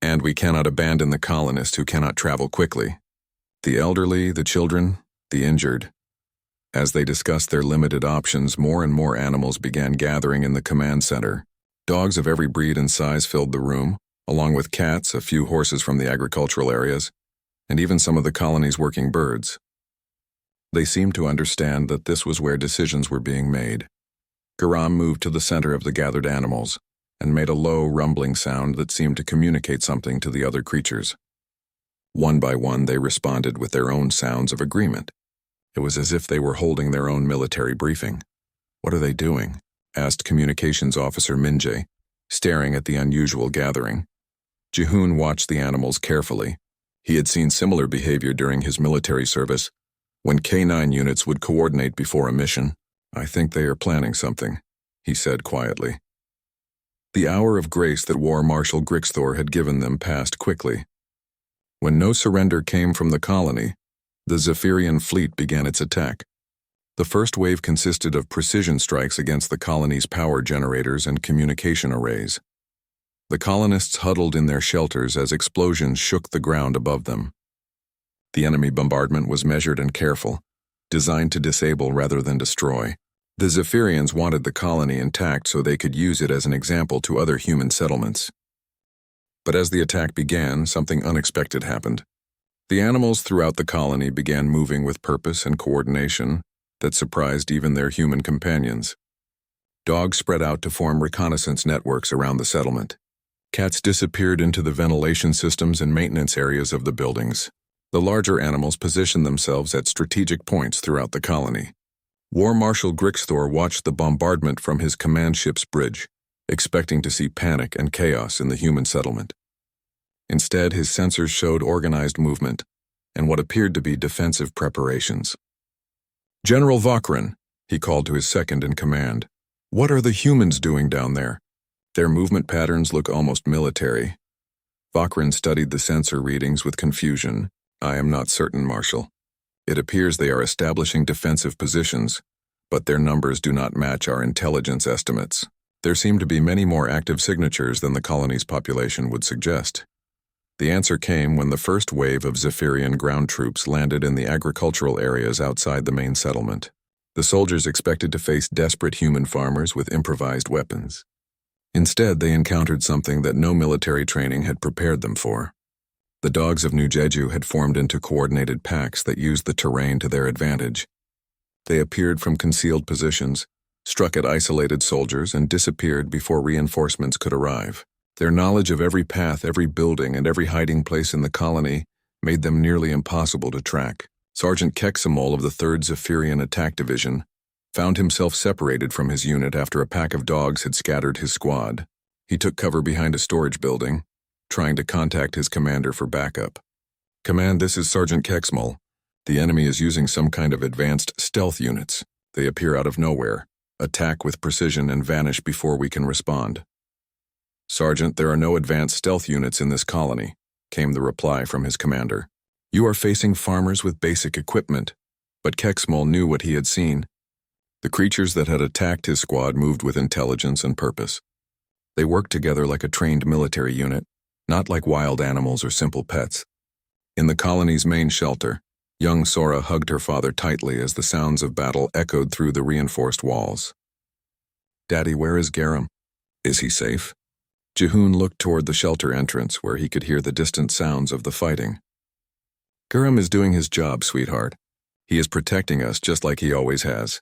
"And we cannot abandon the colonists who cannot travel quickly. The elderly, the children, the injured." As they discussed their limited options, more and more animals began gathering in the command center. Dogs of every breed and size filled the room, along with cats, a few horses from the agricultural areas, and even some of the colony's working birds. They seemed to understand that this was where decisions were being made. Garam moved to the center of the gathered animals and made a low, rumbling sound that seemed to communicate something to the other creatures. One by one, they responded with their own sounds of agreement. It was as if they were holding their own military briefing. "What are they doing?" asked Communications Officer Minjae, staring at the unusual gathering. Jihoon watched the animals carefully. He had seen similar behavior during his military service, when K9 units would coordinate before a mission. "I think they are planning something," he said quietly. The hour of grace that War Marshal Grixthor had given them passed quickly. When no surrender came from the colony, the Zephyrian fleet began its attack. The first wave consisted of precision strikes against the colony's power generators and communication arrays. The colonists huddled in their shelters as explosions shook the ground above them. The enemy bombardment was measured and careful, designed to disable rather than destroy. The Zephyrians wanted the colony intact so they could use it as an example to other human settlements. But as the attack began, something unexpected happened. The animals throughout the colony began moving with purpose and coordination that surprised even their human companions. Dogs spread out to form reconnaissance networks around the settlement. Cats disappeared into the ventilation systems and maintenance areas of the buildings. The larger animals positioned themselves at strategic points throughout the colony. War Marshal Grixthor watched the bombardment from his command ship's bridge, expecting to see panic and chaos in the human settlement. Instead, his sensors showed organized movement and what appeared to be defensive preparations. "General Vakrin," he called to his second in command, "what are the humans doing down there? Their movement patterns look almost military." Vakrin studied the sensor readings with confusion. "I am not certain, Marshal. It appears they are establishing defensive positions, but their numbers do not match our intelligence estimates. There seem to be many more active signatures than the colony's population would suggest." The answer came when the first wave of Zephyrian ground troops landed in the agricultural areas outside the main settlement. The soldiers expected to face desperate human farmers with improvised weapons. Instead, they encountered something that no military training had prepared them for. The dogs of New Jeju had formed into coordinated packs that used the terrain to their advantage. They appeared from concealed positions, struck at isolated soldiers, and disappeared before reinforcements could arrive. Their knowledge of every path, every building, and every hiding place in the colony made them nearly impossible to track. Sergeant Kexamol of the 3rd Zephyrian Attack Division found himself separated from his unit after a pack of dogs had scattered his squad. He took cover behind a storage building, trying to contact his commander for backup. "Command, this is Sergeant Kexamol. The enemy is using some kind of advanced stealth units. They appear out of nowhere, attack with precision, and vanish before we can respond." "Sergeant, there are no advanced stealth units in this colony," came the reply from his commander. "You are facing farmers with basic equipment." But Kexamol knew what he had seen. The creatures that had attacked his squad moved with intelligence and purpose. They worked together like a trained military unit, not like wild animals or simple pets. In the colony's main shelter, young Sora hugged her father tightly as the sounds of battle echoed through the reinforced walls. "Daddy, where is Garam? Is he safe?" Jehoon looked toward the shelter entrance where he could hear the distant sounds of the fighting. "Garam is doing his job, sweetheart. He is protecting us just like he always has."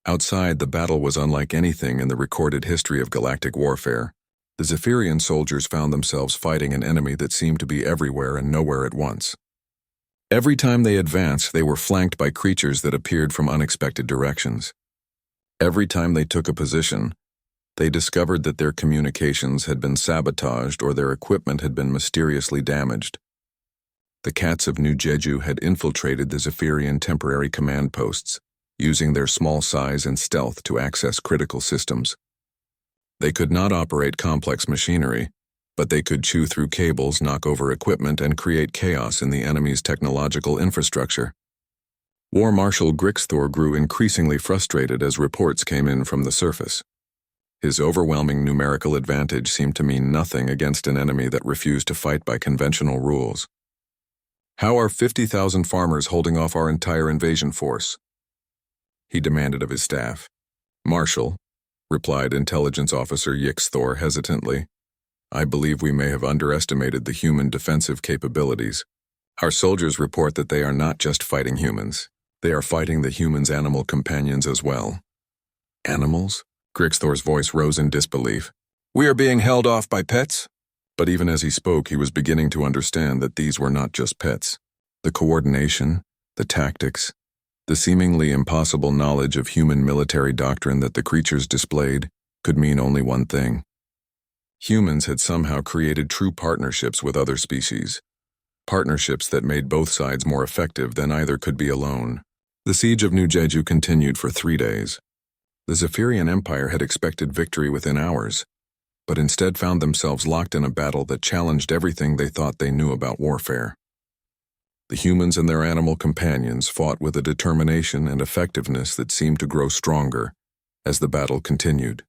Outside, the battle was unlike anything in the recorded history of galactic warfare. The Zephyrian soldiers found themselves fighting an enemy that seemed to be everywhere and nowhere at once. Every time they advanced, they were flanked by creatures that appeared from unexpected directions. Every time they took a position, they discovered that their communications had been sabotaged or their equipment had been mysteriously damaged. The cats of New Jeju had infiltrated the Zephyrian temporary command posts, using their small size and stealth to access critical systems. They could not operate complex machinery, but they could chew through cables, knock over equipment, and create chaos in the enemy's technological infrastructure. War Marshal Grixthor grew increasingly frustrated as reports came in from the surface. His overwhelming numerical advantage seemed to mean nothing against an enemy that refused to fight by conventional rules. "How are 50,000 farmers holding off our entire invasion force?" he demanded of his staff. "Marshal," replied Intelligence Officer Yixthor hesitantly, "I believe we may have underestimated the human defensive capabilities. Our soldiers report that they are not just fighting humans. They are fighting the humans' animal companions as well." "Animals?" Grixthor's voice rose in disbelief. "We are being held off by pets?" But even as he spoke, he was beginning to understand that these were not just pets. The coordination, the tactics, the seemingly impossible knowledge of human military doctrine that the creatures displayed could mean only one thing. Humans had somehow created true partnerships with other species, partnerships that made both sides more effective than either could be alone. The siege of New Jeju continued for 3 days. The Zephyrian Empire had expected victory within hours, but instead found themselves locked in a battle that challenged everything they thought they knew about warfare. The humans and their animal companions fought with a determination and effectiveness that seemed to grow stronger as the battle continued.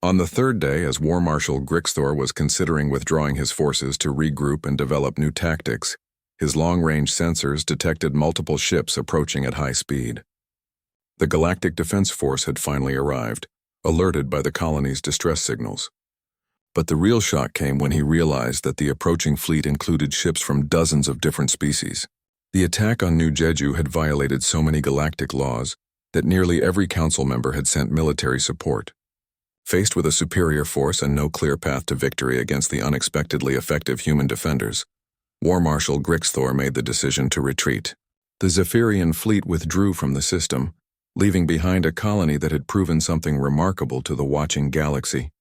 On the 3rd day, as War Marshal Grixthor was considering withdrawing his forces to regroup and develop new tactics, His long-range sensors detected multiple ships approaching at high speed. The Galactic Defense Force had finally arrived, alerted by the colony's distress signals. But the real shock came when he realized that the approaching fleet included ships from dozens of different species. The attack on New Jeju had violated so many galactic laws that nearly every council member had sent military support. Faced with a superior force and no clear path to victory against the unexpectedly effective human defenders, War Marshal Grixthor made the decision to retreat. The Zephyrian fleet withdrew from the system, leaving behind a colony that had proven something remarkable to the watching galaxy.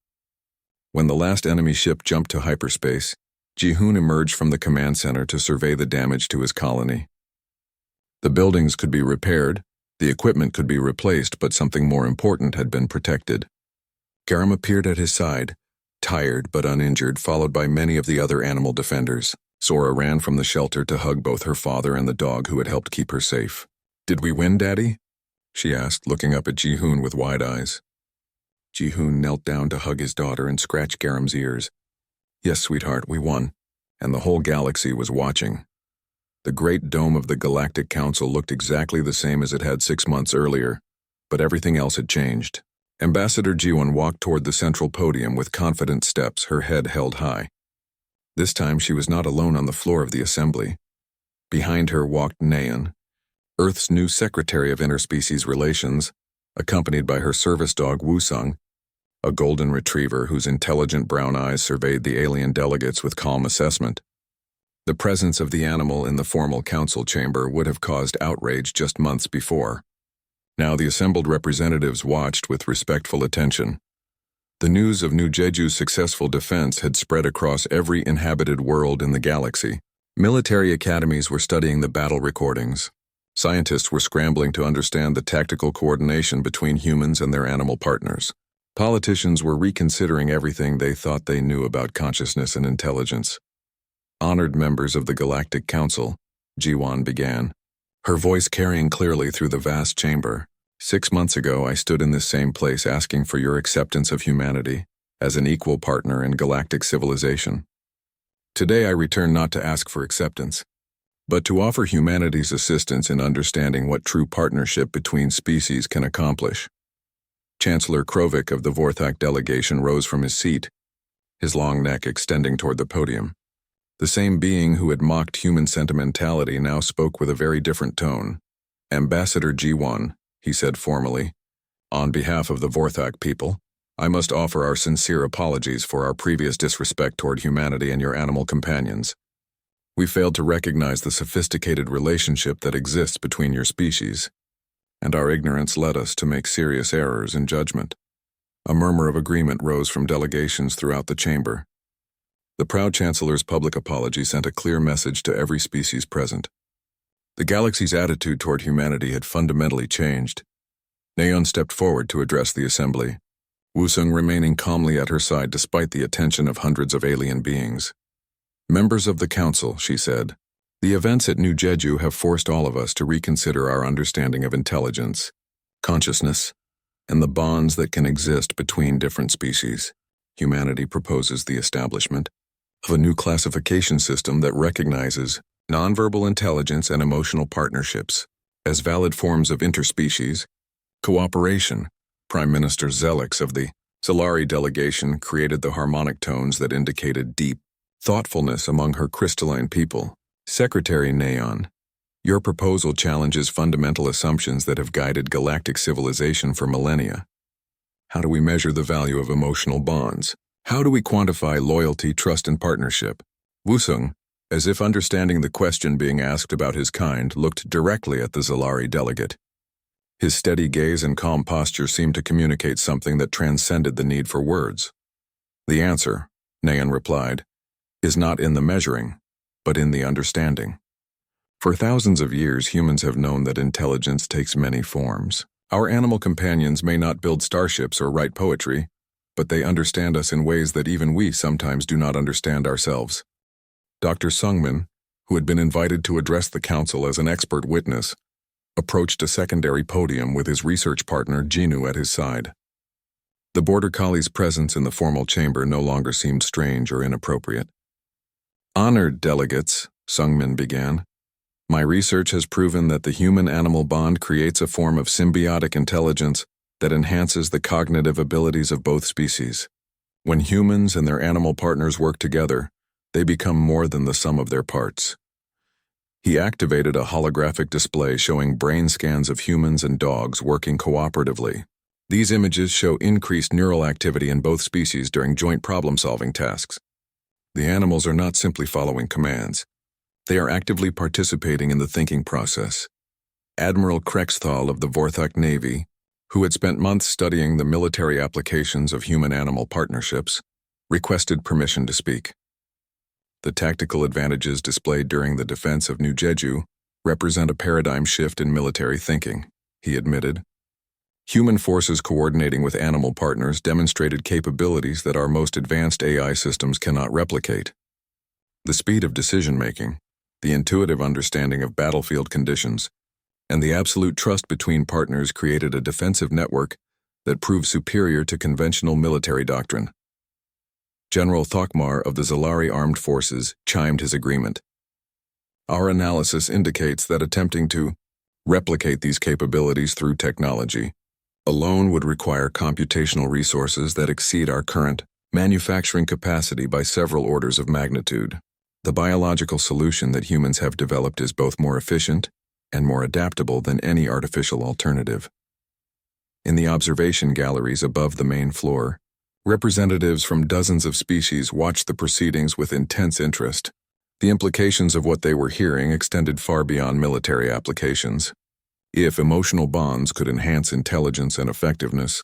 When the last enemy ship jumped to hyperspace, Ji-hoon emerged from the command center to survey the damage to his colony. The buildings could be repaired, the equipment could be replaced, but something more important had been protected. Garam appeared at his side, tired but uninjured, followed by many of the other animal defenders. Sora ran from the shelter to hug both her father and the dog who had helped keep her safe. "Did we win, Daddy?" she asked, looking up at Ji-hoon with wide eyes. Ji-hoon knelt down to hug his daughter and scratch Garam's ears. "Yes, sweetheart, we won." And the whole galaxy was watching. The great dome of the Galactic Council looked exactly the same as it had 6 months earlier, but everything else had changed. Ambassador Ji-won walked toward the central podium with confident steps, her head held high. This time she was not alone on the floor of the assembly. Behind her walked Naeun, Earth's new Secretary of Interspecies Relations, accompanied by her service dog Wusung, a golden retriever whose intelligent brown eyes surveyed the alien delegates with calm assessment. The presence of the animal in the formal council chamber would have caused outrage just months before. Now the assembled representatives watched with respectful attention. The news of New Jeju's successful defense had spread across every inhabited world in the galaxy. Military academies were studying the battle recordings. Scientists were scrambling to understand the tactical coordination between humans and their animal partners. Politicians were reconsidering everything they thought they knew about consciousness and intelligence. Honored members of the Galactic Council, Ji-won began, her voice carrying clearly through the vast chamber. 6 months ago, I stood in this same place asking for your acceptance of humanity as an equal partner in galactic civilization. Today, I return not to ask for acceptance, but to offer humanity's assistance in understanding what true partnership between species can accomplish. Chancellor Krovik of the Vorthak delegation rose from his seat, his long neck extending toward the podium. The same being who had mocked human sentimentality now spoke with a very different tone. "Ambassador Ji-won," he said formally, "on behalf of the Vorthak people, I must offer our sincere apologies for our previous disrespect toward humanity and your animal companions. We failed to recognize the sophisticated relationship that exists between your species, and our ignorance led us to make serious errors in judgment." A murmur of agreement rose from delegations throughout the chamber. The proud Chancellor's public apology sent a clear message to every species present. The galaxy's attitude toward humanity had fundamentally changed. Naeun stepped forward to address the assembly, Wusung remaining calmly at her side despite the attention of hundreds of alien beings. "Members of the Council," she said, "the events at New Jeju have forced all of us to reconsider our understanding of intelligence, consciousness, and the bonds that can exist between different species. Humanity proposes the establishment of a new classification system that recognizes nonverbal intelligence and emotional partnerships as valid forms of interspecies cooperation." Prime Minister Zelix of the Solari delegation created the harmonic tones that indicated deep thoughtfulness among her crystalline people. "Secretary Naeun, your proposal challenges fundamental assumptions that have guided galactic civilization for millennia. How do we measure the value of emotional bonds? How do we quantify loyalty, trust, and partnership?" Wusung, as if understanding the question being asked about his kind, looked directly at the Zalari delegate. His steady gaze and calm posture seemed to communicate something that transcended the need for words. "The answer," Naeun replied, "is not in the measuring, but in the understanding. For thousands of years, humans have known that intelligence takes many forms. Our animal companions may not build starships or write poetry, but they understand us in ways that even we sometimes do not understand ourselves." Dr. Sungmin, who had been invited to address the council as an expert witness, approached a secondary podium with his research partner Jinu at his side. The border collie's presence in the formal chamber no longer seemed strange or inappropriate. "Honored delegates," Sungmin began. My research has proven that the human-animal bond creates a form of symbiotic intelligence that enhances the cognitive abilities of both species. When humans and their animal partners work together, they become more than the sum of their parts. He activated a holographic display showing brain scans of humans and dogs working cooperatively. These images show increased neural activity in both species during joint problem-solving tasks. The animals are not simply following commands. They are actively participating in the thinking process. Admiral Krexthal of the Vorthak Navy, who had spent months studying the military applications of human-animal partnerships, requested permission to speak. The tactical advantages displayed during the defense of New Jeju represent a paradigm shift in military thinking, he admitted. Human forces coordinating with animal partners demonstrated capabilities that our most advanced AI systems cannot replicate. The speed of decision-making, the intuitive understanding of battlefield conditions, and the absolute trust between partners created a defensive network that proved superior to conventional military doctrine. General Thokmar of the Zalari Armed Forces chimed his agreement. Our analysis indicates that attempting to replicate these capabilities through technology alone would require computational resources that exceed our current manufacturing capacity by several orders of magnitude. The biological solution that humans have developed is both more efficient and more adaptable than any artificial alternative. In the observation galleries above the main floor, representatives from dozens of species watched the proceedings with intense interest. The implications of what they were hearing extended far beyond military applications. If emotional bonds could enhance intelligence and effectiveness,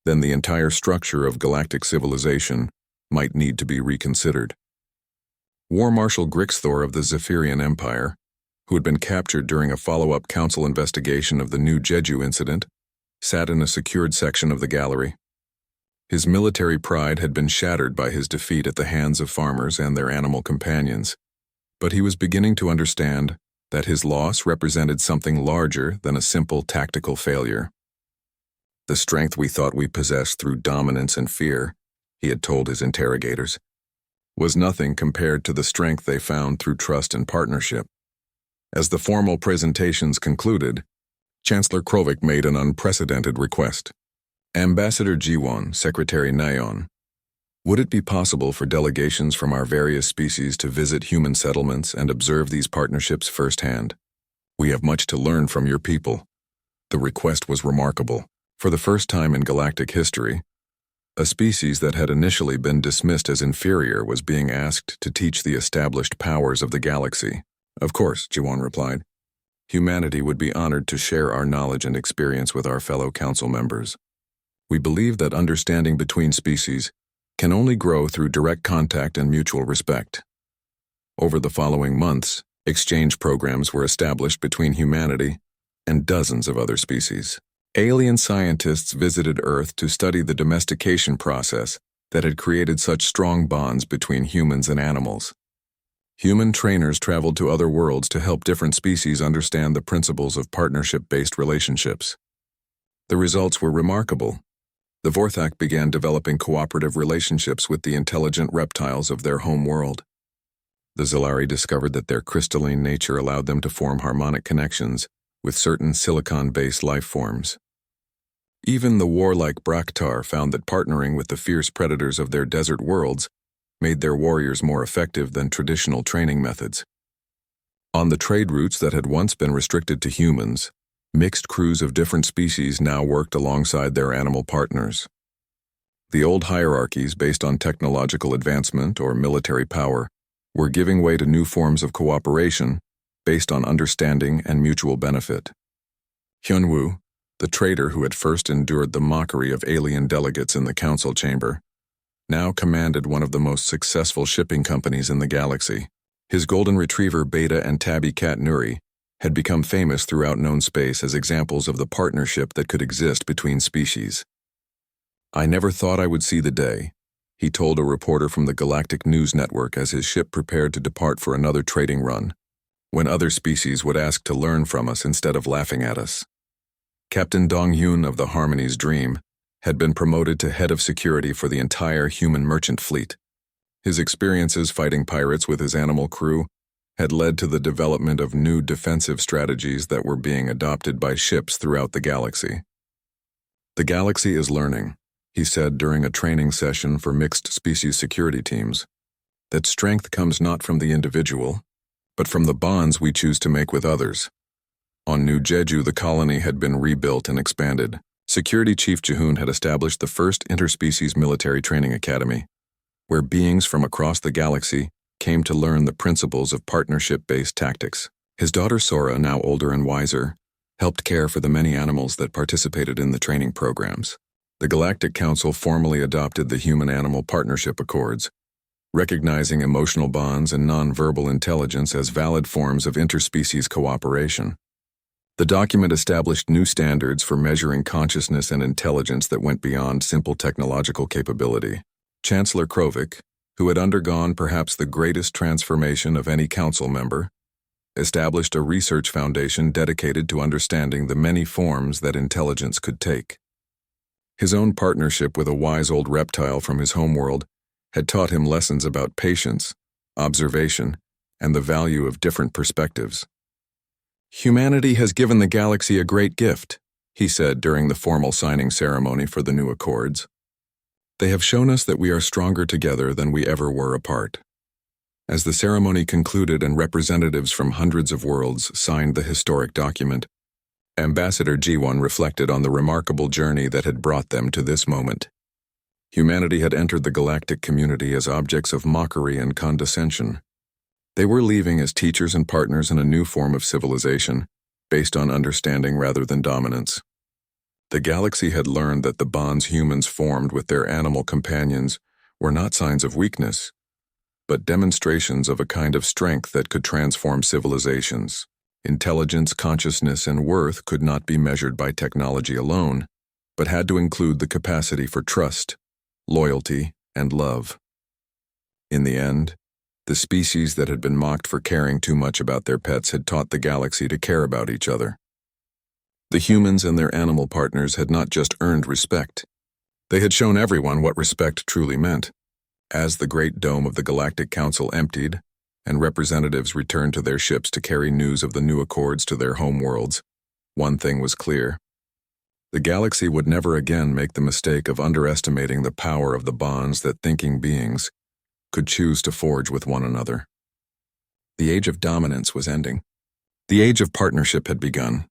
then the entire structure of galactic civilization might need to be reconsidered. War Marshal Grixthor of the Zephyrian Empire, who had been captured during a follow-up council investigation of the New Jeju incident, sat in a secured section of the gallery. His military pride had been shattered by his defeat at the hands of farmers and their animal companions, but he was beginning to understand that his loss represented something larger than a simple tactical failure. The strength we thought we possessed through dominance and fear, he had told his interrogators, was nothing compared to the strength they found through trust and partnership. As the formal presentations concluded, Chancellor Krovik made an unprecedented request. Ambassador Jiwon, Secretary Nayeon, would it be possible for delegations from our various species to visit human settlements and observe these partnerships firsthand? We have much to learn from your people. The request was remarkable. For the first time in galactic history, a species that had initially been dismissed as inferior was being asked to teach the established powers of the galaxy. Of course, Jiwon replied. Humanity would be honored to share our knowledge and experience with our fellow council members. We believe that understanding between species can only grow through direct contact and mutual respect. Over the following months, exchange programs were established between humanity and dozens of other species. Alien scientists visited Earth to study the domestication process that had created such strong bonds between humans and animals. Human trainers traveled to other worlds to help different species understand the principles of partnership-based relationships. The results were remarkable. The Vorthak began developing cooperative relationships with the intelligent reptiles of their home world. The Zalari discovered that their crystalline nature allowed them to form harmonic connections with certain silicon-based life forms. Even the warlike Braktar found that partnering with the fierce predators of their desert worlds made their warriors more effective than traditional training methods. On the trade routes that had once been restricted to humans, mixed crews of different species now worked alongside their animal partners. The old hierarchies based on technological advancement or military power were giving way to new forms of cooperation based on understanding and mutual benefit. Hyunwoo, the trader who had first endured the mockery of alien delegates in the council chamber, now commanded one of the most successful shipping companies in the galaxy. His golden retriever Beta and tabby cat Nuri had become famous throughout known space as examples of the partnership that could exist between species. I never thought I would see the day, he told a reporter from the Galactic News Network as his ship prepared to depart for another trading run, when other species would ask to learn from us instead of laughing at us. Captain Dong-hyun of the Harmony's Dream had been promoted to head of security for the entire human merchant fleet. His experiences fighting pirates with his animal crew had led to the development of new defensive strategies that were being adopted by ships throughout the galaxy. "The galaxy is learning," he said during a training session for mixed-species security teams, "that strength comes not from the individual, but from the bonds we choose to make with others." On New Jeju, the colony had been rebuilt and expanded. Security Chief Jihoon had established the first interspecies military training academy, where beings from across the galaxy came to learn the principles of partnership-based tactics. His daughter Sora, now older and wiser, helped care for the many animals that participated in the training programs. The Galactic Council formally adopted the Human-Animal Partnership Accords, recognizing emotional bonds and non-verbal intelligence as valid forms of interspecies cooperation. The document established new standards for measuring consciousness and intelligence that went beyond simple technological capability. Chancellor Krovik, who had undergone perhaps the greatest transformation of any council member, established a research foundation dedicated to understanding the many forms that intelligence could take. His own partnership with a wise old reptile from his homeworld had taught him lessons about patience, observation, and the value of different perspectives. "Humanity has given the galaxy a great gift," he said during the formal signing ceremony for the new accords. "They have shown us that we are stronger together than we ever were apart." As the ceremony concluded and representatives from hundreds of worlds signed the historic document, Ambassador Ji-won reflected on the remarkable journey that had brought them to this moment. Humanity had entered the galactic community as objects of mockery and condescension. They were leaving as teachers and partners in a new form of civilization, based on understanding rather than dominance. The galaxy had learned that the bonds humans formed with their animal companions were not signs of weakness, but demonstrations of a kind of strength that could transform civilizations. Intelligence, consciousness, and worth could not be measured by technology alone, but had to include the capacity for trust, loyalty, and love. In the end, the species that had been mocked for caring too much about their pets had taught the galaxy to care about each other. The humans and their animal partners had not just earned respect, they had shown everyone what respect truly meant. As the great dome of the Galactic Council emptied, and representatives returned to their ships to carry news of the new accords to their homeworlds, one thing was clear. The galaxy would never again make the mistake of underestimating the power of the bonds that thinking beings could choose to forge with one another. The age of dominance was ending. The age of partnership had begun.